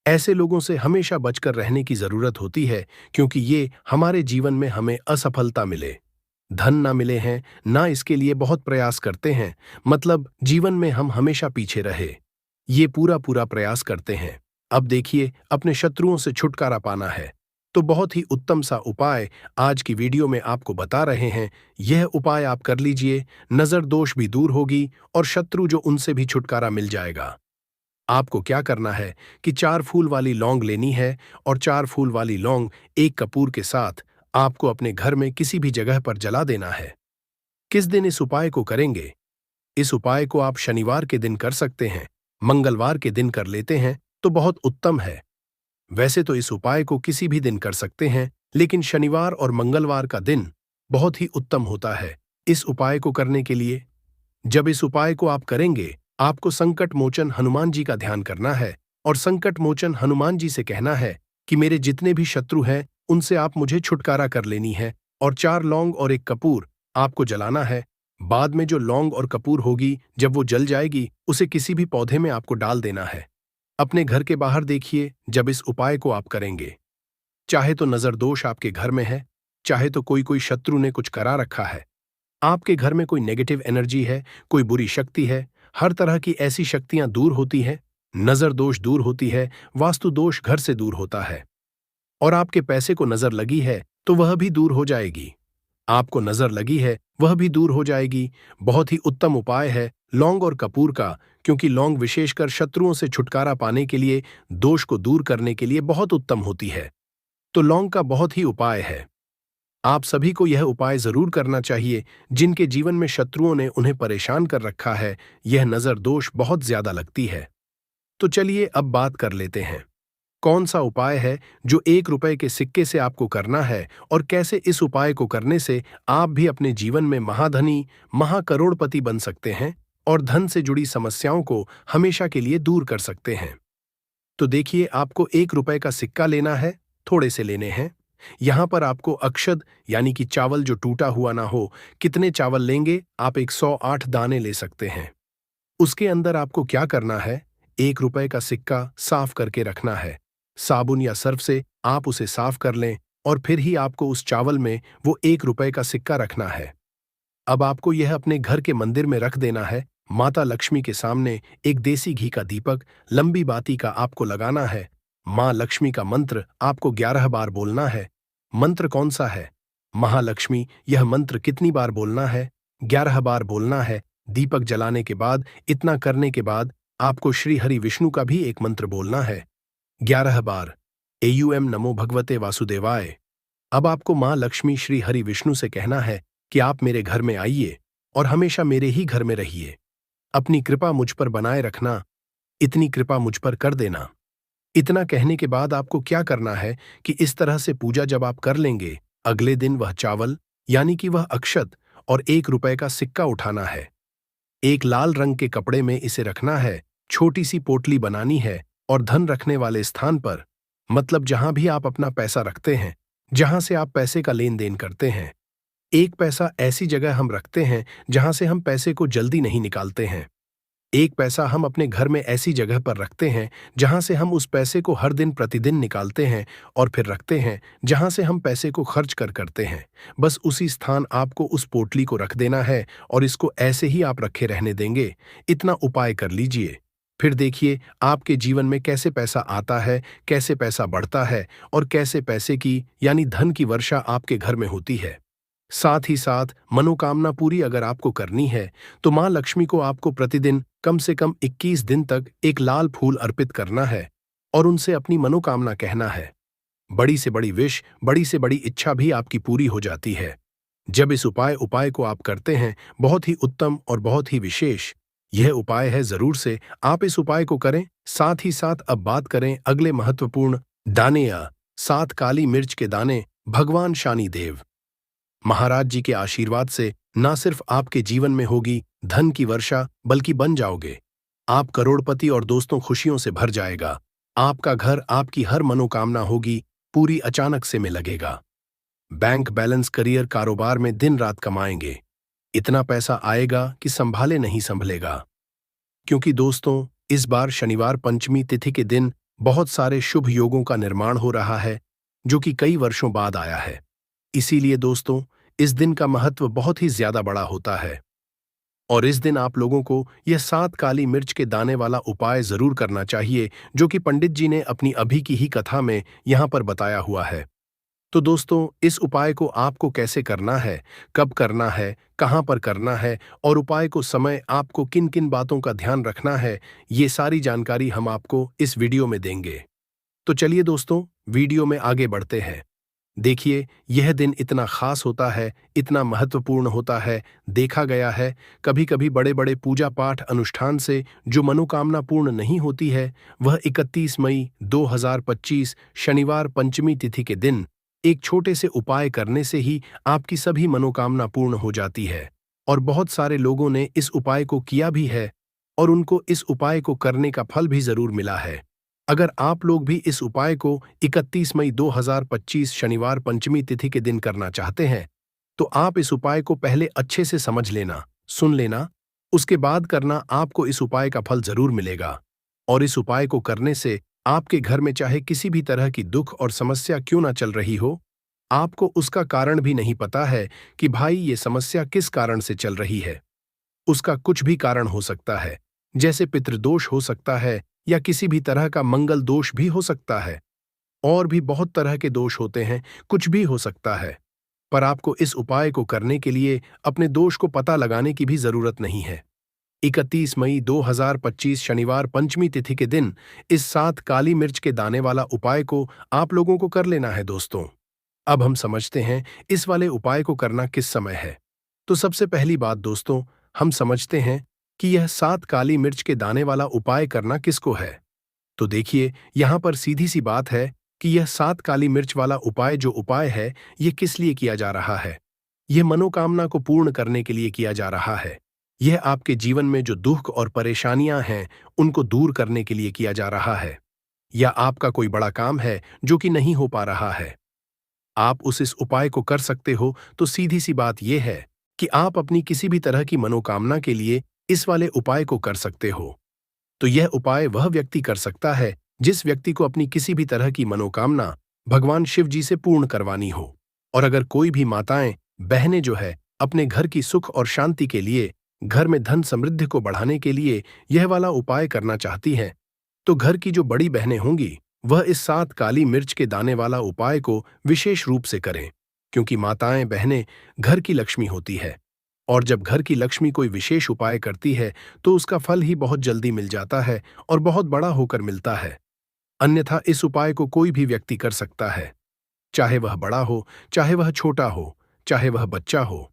Speaker 1: ऐसे लोगों से हमेशा बचकर रहने की जरूरत होती है, क्योंकि ये हमारे जीवन में हमें असफलता मिले, धन ना मिले हैं, ना इसके लिए बहुत प्रयास करते हैं। मतलब जीवन में हम हमेशा पीछे रहे, ये पूरा पूरा प्रयास करते हैं। अब देखिए, अपने शत्रुओं से छुटकारा पाना है, तो बहुत ही उत्तम सा उपाय आज की वीडियो में आपको बता रहे हैं। यह उपाय आप कर लीजिए, नजर दोष भी दूर होगी और शत्रु जो उनसे भी छुटकारा मिल जाएगा। आपको क्या करना है कि 4 फूल वाली लौंग लेनी है, और 4 फूल वाली लौंग एक कपूर के साथ आपको अपने घर में किसी भी जगह पर जला देना है। किस दिन इस उपाय को करेंगे? इस उपाय को आप शनिवार के दिन कर सकते हैं, मंगलवार के दिन कर लेते हैं तो बहुत उत्तम है। वैसे तो इस उपाय को किसी भी दिन कर सकते हैं, लेकिन शनिवार और मंगलवार का दिन बहुत ही उत्तम होता है इस उपाय को करने के लिए। जब इस उपाय को आप करेंगे, आपको संकट मोचन हनुमान जी का ध्यान करना है और संकट मोचन हनुमान जी से कहना है कि मेरे जितने भी शत्रु हैं उनसे आप मुझे छुटकारा कर लेनी है, और 4 लौंग और 1 कपूर आपको जलाना है। बाद में जो लौंग और कपूर होगी, जब वो जल जाएगी, उसे किसी भी पौधे में आपको डाल देना है। अपने घर के बाहर देखिए जब इस उपाय को आप करेंगे। चाहे तो नजर दोष आपके घर में है, चाहे तो कोई शत्रु ने कुछ करा रखा है, आपके घर में कोई नेगेटिव एनर्जी है, कोई बुरी शक्ति है, हर तरह की ऐसी शक्तियां दूर होती हैं, नजर दोष दूर होती है, वास्तु दोष घर से दूर होता है। और आपके पैसे को नजर लगी है तो वह भी दूर हो जाएगी। आपको नजर लगी है वह भी दूर हो जाएगी। बहुत ही उत्तम उपाय है लौंग और कपूर का, क्योंकि लौंग विशेषकर शत्रुओं से छुटकारा पाने के लिए, दोष को दूर करने के लिए बहुत उत्तम होती है। तो लौंग का बहुत ही उपाय है। आप सभी को यह उपाय जरूर करना चाहिए जिनके जीवन में शत्रुओं ने उन्हें परेशान कर रखा है, यह नजर दोष बहुत ज्यादा लगती है। तो चलिए अब बात कर लेते हैं, कौन सा उपाय है जो 1 रुपए के सिक्के से आपको करना है और कैसे इस उपाय को करने से आप भी अपने जीवन में महाधनी, महाकरोड़पति बन सकते हैं और धन से जुड़ी समस्याओं को हमेशा के लिए दूर कर सकते हैं। तो देखिए, आपको 1 रुपए का सिक्का लेना है, थोड़े से लेने हैं। यहां पर आपको अक्षत यानी कि चावल जो टूटा हुआ ना हो, कितने चावल लेंगे? आप 108 दाने ले सकते हैं। उसके अंदर आपको क्या करना है? 1 रुपए का सिक्का साफ करके रखना है। साबुन या सर्फ से आप उसे साफ कर लें और फिर ही आपको उस चावल में वो 1 रुपए का सिक्का रखना है। अब आपको यह अपने घर के मंदिर में रख देना है। माता लक्ष्मी के सामने एक देसी घी का दीपक लंबी बाती का आपको लगाना है। माँ लक्ष्मी का मंत्र आपको 11 बार बोलना है। मंत्र कौन सा है? महालक्ष्मी, यह मंत्र कितनी बार बोलना है? 11 बार बोलना है। दीपक जलाने के बाद, इतना करने के बाद आपको श्री हरि विष्णु का भी एक मंत्र बोलना है 11 बार। एयूएम नमो भगवते वासुदेवाय। अब आपको माँ लक्ष्मी श्री हरि विष्णु से कहना है कि आप मेरे घर में आइए और हमेशा मेरे ही घर में रहिए। अपनी कृपा मुझ पर बनाए रखना, इतनी कृपा मुझ पर कर देना। इतना कहने के बाद आपको क्या करना है कि इस तरह से पूजा जब आप कर लेंगे, अगले दिन वह चावल यानी कि वह अक्षत और 1 रुपए का सिक्का उठाना है। एक लाल रंग के कपड़े में इसे रखना है। छोटी सी पोटली बनानी है और धन रखने वाले स्थान पर, मतलब जहां भी आप अपना पैसा रखते हैं, जहां से आप पैसे का लेन देन करते हैं, 1 पैसा ऐसी जगह हम रखते हैं जहां से हम पैसे को जल्दी नहीं निकालते हैं। 1 पैसा हम अपने घर में ऐसी जगह पर रखते हैं जहां से हम उस पैसे को हर दिन प्रतिदिन निकालते हैं और फिर रखते हैं जहां से हम पैसे को खर्च करते हैं। बस उसी स्थान आपको उस पोटली को रख देना है और इसको ऐसे ही आप रखे रहने देंगे। इतना उपाय कर लीजिए, फिर देखिए आपके जीवन में कैसे पैसा आता है, कैसे पैसा बढ़ता है और कैसे पैसे की यानी धन की वर्षा आपके घर में होती है। साथ ही साथ मनोकामना पूरी अगर आपको करनी है तो मां लक्ष्मी को आपको प्रतिदिन कम से कम 21 दिन तक एक लाल फूल अर्पित करना है और उनसे अपनी मनोकामना कहना है। बड़ी से बड़ी विश, बड़ी से बड़ी इच्छा भी आपकी पूरी हो जाती है जब इस उपाय को आप करते हैं। बहुत ही उत्तम और बहुत ही विशेष यह उपाय है, जरूर से आप इस उपाय को करें। साथ ही साथ अब बात करें अगले महत्वपूर्ण दाने या 7 काली मिर्च के दाने। भगवान शनिदेव महाराज जी के आशीर्वाद से ना सिर्फ आपके जीवन में होगी धन की वर्षा, बल्कि बन जाओगे आप करोड़पति और दोस्तों खुशियों से भर जाएगा। आपका घर, आपकी हर मनोकामना होगी पूरी, अचानक से में लगेगा। बैंक बैलेंस, करियर, कारोबार में दिन रात कमाएंगे। इतना पैसा आएगा कि संभाले नहीं संभलेगा। क्योंकि दोस्तों, इस बार शनिवार पंचमी तिथि के दिन बहुत सारे शुभ योगों का निर्माण हो रहा है जो कि कई वर्षों बाद आया है। इसीलिए दोस्तों, इस दिन का महत्व बहुत ही ज्यादा बड़ा होता है और इस दिन आप लोगों को यह 7 काली मिर्च के दाने वाला उपाय जरूर करना चाहिए जो कि पंडित जी ने अपनी अभी की ही कथा में यहां पर बताया हुआ है। तो दोस्तों, इस उपाय को आपको कैसे करना है, कब करना है, कहां पर करना है और उपाय को समय आपको किन किन बातों का ध्यान रखना है, ये सारी जानकारी हम आपको इस वीडियो में देंगे। तो चलिए दोस्तों, वीडियो में आगे बढ़ते हैं। देखिए, यह दिन इतना खास होता है, इतना महत्वपूर्ण होता है, देखा गया है, कभी-कभी बड़े-बड़े पूजा पाठ अनुष्ठान से जो मनोकामना पूर्ण नहीं होती है, वह 31 मई 2025 शनिवार पंचमी तिथि के दिन एक छोटे से उपाय करने से ही आपकी सभी मनोकामना पूर्ण हो जाती है। और बहुत सारे लोगों ने इस उपाय को किया भी है और उनको इस उपाय को करने का फल भी जरूर मिला है। अगर आप लोग भी इस उपाय को 31 मई 2025 शनिवार पंचमी तिथि के दिन करना चाहते हैं, तो आप इस उपाय को पहले अच्छे से समझ लेना, सुन लेना, उसके बाद करना, आपको इस उपाय का फल जरूर मिलेगा। और इस उपाय को करने से आपके घर में चाहे किसी भी तरह की दुख और समस्या क्यों ना चल रही हो, आपको उसका कारण भी नहीं पता है कि भाई ये समस्या किस कारण से चल रही है। उसका कुछ भी कारण हो सकता है, जैसे पितृदोष हो सकता है या किसी भी तरह का मंगल दोष भी हो सकता है। और भी बहुत तरह के दोष होते हैं, कुछ भी हो सकता है। पर आपको इस उपाय को करने के लिए अपने दोष को पता लगाने की भी जरूरत नहीं है। 31 मई 2025 शनिवार पंचमी तिथि के दिन इस 7 काली मिर्च के दाने वाला उपाय को आप लोगों को कर लेना है दोस्तों। अब हम समझते हैं इस वाले उपाय को करना किस समय है। तो सबसे पहली बात दोस्तों, हम समझते हैं कि यह 7 काली मिर्च के दाने वाला उपाय करना किसको है। तो देखिए, यहां पर सीधी सी बात है कि यह 7 काली मिर्च वाला उपाय जो उपाय है, यह किस लिए किया जा रहा है। यह मनोकामना को पूर्ण करने के लिए किया जा रहा है। यह आपके जीवन में जो दुख और परेशानियां हैं, उनको दूर करने के लिए किया जा रहा है। या आपका कोई बड़ा काम है जो कि नहीं हो पा रहा है, आप इस उपाय को कर सकते हो। तो सीधी सी बात यह है कि आप अपनी किसी भी तरह की मनोकामना के लिए इस वाले उपाय को कर सकते हो। तो यह उपाय वह व्यक्ति कर सकता है जिस व्यक्ति को अपनी किसी भी तरह की मनोकामना भगवान शिव जी से पूर्ण करवानी हो। और अगर कोई भी माताएं, बहनें जो है अपने घर की सुख और शांति के लिए, घर में धन समृद्धि को बढ़ाने के लिए यह वाला उपाय करना चाहती हैं, तो घर की जो बड़ी बहनें होंगी वह इस 7 काली मिर्च के दाने वाला उपाय को विशेष रूप से करें, क्योंकि माताएं, बहनें घर की लक्ष्मी होती है। और जब घर की लक्ष्मी कोई विशेष उपाय करती है तो उसका फल ही बहुत जल्दी मिल जाता है और बहुत बड़ा होकर मिलता है। अन्यथा इस उपाय को कोई भी व्यक्ति कर सकता है, चाहे वह बड़ा हो, चाहे वह छोटा हो, चाहे वह बच्चा हो।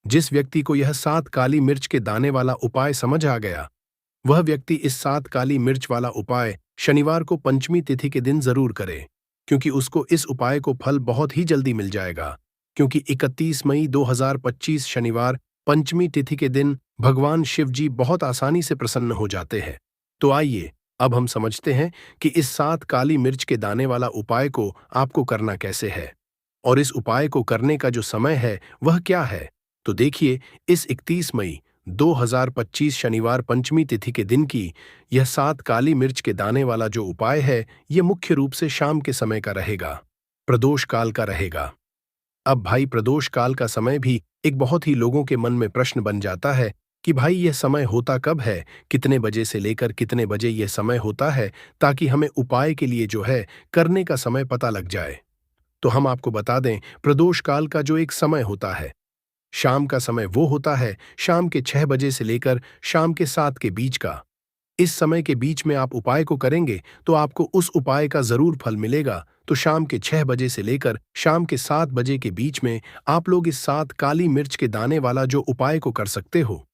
Speaker 1: जिस व्यक्ति को यह 7 काली मिर्च के दाने वाला उपाय समझ आ गया, वह व्यक्ति इस 7 काली मिर्च वाला उपाय शनिवार को पंचमी तिथि के दिन जरूर करे, क्योंकि उसको इस उपाय को फल बहुत ही जल्दी मिल जाएगा। क्योंकि 31 मई 2025 शनिवार पंचमी तिथि के दिन भगवान शिव जी बहुत आसानी से प्रसन्न हो जाते हैं। तो आइए, अब हम समझते हैं कि इस 7 काली मिर्च के दाने वाला उपाय को आपको करना कैसे है और इस उपाय को करने का जो समय है वह क्या है। तो देखिए, इस 31 मई 2025 शनिवार पंचमी तिथि के दिन की यह 7 काली मिर्च के दाने वाला जो उपाय है, यह मुख्य रूप से शाम के समय का रहेगा, प्रदोष काल का रहेगा। अब भाई, प्रदोष काल का समय भी एक बहुत ही लोगों के मन में प्रश्न बन जाता है कि भाई यह समय होता कब है, कितने बजे से लेकर कितने बजे यह समय होता है, ताकि हमें उपाय के लिए जो है करने का समय पता लग जाए। तो हम आपको बता दें, प्रदोष काल का जो एक समय होता है, शाम का समय वो होता है शाम के 6 बजे से लेकर शाम के 7 के बीच का। इस समय के बीच में आप उपाय को करेंगे तो आपको उस उपाय का जरूर फल मिलेगा। तो शाम के 6 बजे से लेकर शाम के 7 बजे के बीच में आप लोग इस 7 काली मिर्च के दाने वाला जो उपाय को कर सकते हो।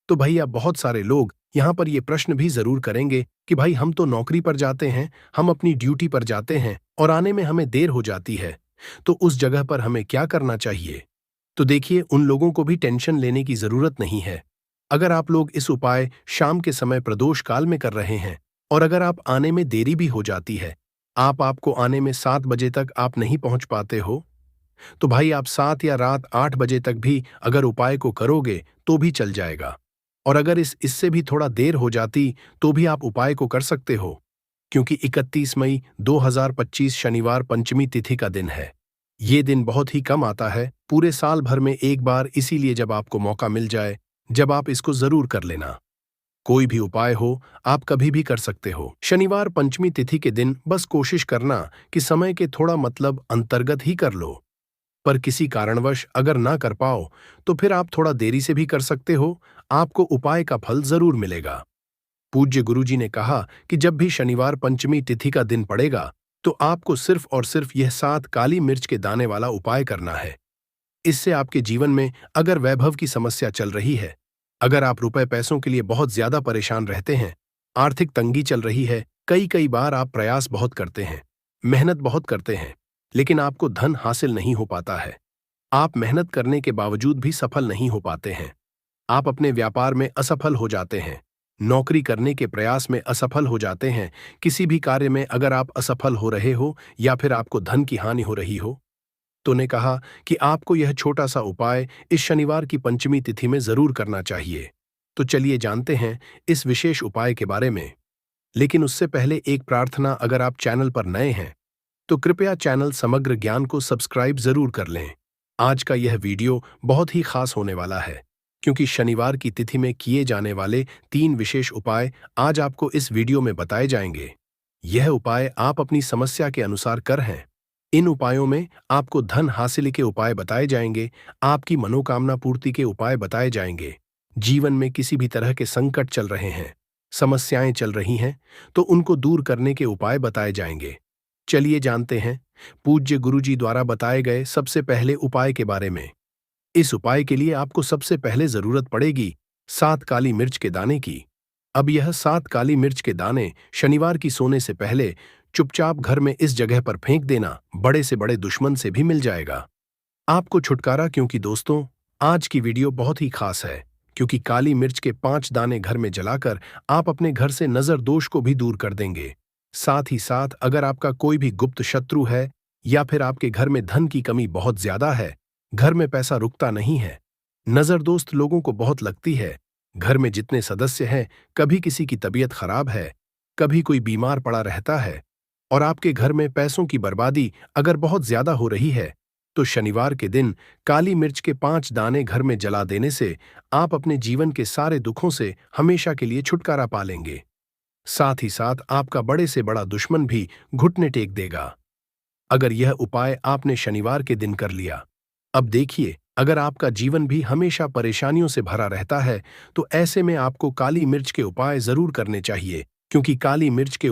Speaker 1: तो भैया, बहुत सारे लोग यहाँ पर ये प्रश्न भी जरूर करेंगे कि भाई हम तो नौकरी पर जाते हैं, हम अपनी ड्यूटी पर जाते हैं और आने में हमें देर हो जाती है, तो उस जगह पर हमें क्या करना चाहिए। तो देखिए, उन लोगों को भी टेंशन लेने की जरूरत नहीं है। अगर आप लोग इस उपाय शाम के समय प्रदोष काल में कर रहे हैं और अगर आप आने में देरी भी हो जाती है, आपको आने में 7 बजे तक आप नहीं पहुंच पाते हो, तो भाई आप 7 या रात 8 बजे तक भी अगर उपाय को करोगे तो भी चल जाएगा। और अगर इससे भी थोड़ा देर हो जाती तो भी आप उपाय को कर सकते हो, क्योंकि 31 मई 2025 शनिवार पंचमी तिथि का दिन है। ये दिन बहुत ही कम आता है, पूरे साल भर में एक बार, इसीलिए जब आपको मौका मिल जाए, जब आप इसको जरूर कर लेना। कोई भी उपाय हो, आप कभी भी कर सकते हो। शनिवार पंचमी तिथि के दिन बस कोशिश करना कि समय के थोड़ा अंतर्गत ही कर लो। पर किसी कारणवश अगर ना कर पाओ तो फिर आप थोड़ा देरी से भी कर सकते हो, आपको उपाय का फल जरूर मिलेगा। पूज्य गुरुजी ने कहा कि जब भी शनिवार पंचमी तिथि का दिन पड़ेगा तो आपको सिर्फ और सिर्फ यह 7 काली मिर्च के दाने वाला उपाय करना है। इससे आपके जीवन में अगर वैभव की समस्या चल रही है, अगर आप रुपए पैसों के लिए बहुत ज्यादा परेशान रहते हैं, आर्थिक तंगी चल रही है, कई कई बार आप प्रयास बहुत करते हैं, मेहनत बहुत करते हैं, लेकिन आपको धन हासिल नहीं हो पाता है। आप मेहनत करने के बावजूद भी सफल नहीं हो पाते हैं। आप अपने व्यापार में असफल हो जाते हैं, नौकरी करने के प्रयास में असफल हो जाते हैं, किसी भी कार्य में अगर आप असफल हो रहे हो या फिर आपको धन की हानि हो रही हो, तो ने कहा कि आपको यह छोटा सा उपाय इस शनिवार की पंचमी तिथि में जरूर करना चाहिए। तो चलिए जानते हैं इस विशेष उपाय के बारे में। लेकिन उससे पहले एक प्रार्थना, अगर आप चैनल पर नए हैं तो कृपया चैनल समग्र ज्ञान को सब्सक्राइब जरूर कर लें। आज का यह वीडियो बहुत ही खास होने वाला है, क्योंकि शनिवार की तिथि में किए जाने वाले 3 विशेष उपाय आज आपको इस वीडियो में बताए जाएंगे। यह उपाय आप अपनी समस्या के अनुसार कर हैं। इन उपायों में आपको धन हासिल के उपाय बताए जाएंगे, आपकी मनोकामना पूर्ति के उपाय बताए जाएंगे। जीवन में किसी भी तरह के संकट चल रहे हैं, समस्याएं चल रही हैं, तो उनको दूर करने के उपाय बताए जाएंगे। चलिए जानते हैं पूज्य गुरुजी द्वारा बताए गए सबसे पहले उपाय के बारे में। इस उपाय के लिए आपको सबसे पहले जरूरत पड़ेगी 7 काली मिर्च के दाने की। अब यह 7 काली मिर्च के दाने शनिवार की सोने से पहले चुपचाप घर में इस जगह पर फेंक देना, बड़े से बड़े दुश्मन से भी मिल जाएगा आपको छुटकारा। क्योंकि दोस्तों, आज की वीडियो बहुत ही खास है, क्योंकि काली मिर्च के 5 दाने घर में जलाकर आप अपने घर से नजर दोष को भी दूर कर देंगे। साथ ही साथ अगर आपका कोई भी गुप्त शत्रु है या फिर आपके घर में धन की कमी बहुत ज्यादा है, घर में पैसा रुकता नहीं है, नजर दोस्त लोगों को बहुत लगती है, घर में जितने सदस्य हैं कभी किसी की तबीयत खराब है, कभी कोई बीमार पड़ा रहता है, और आपके घर में पैसों की बर्बादी अगर बहुत ज्यादा हो रही है, तो शनिवार के दिन काली मिर्च के 5 दाने घर में जला देने से आप अपने जीवन के सारे दुखों से हमेशा के लिए छुटकारा पा लेंगे। साथ ही साथ आपका बड़े से बड़ा दुश्मन भी घुटने टेक देगा अगर यह उपाय आपने शनिवार के दिन कर लिया। अब देखिए, अगर आपका जीवन भी हमेशा परेशानियों से भरा रहता है, तो ऐसे में आपको काली मिर्च के उपाय जरूर करने चाहिए, क्योंकि काली मिर्च के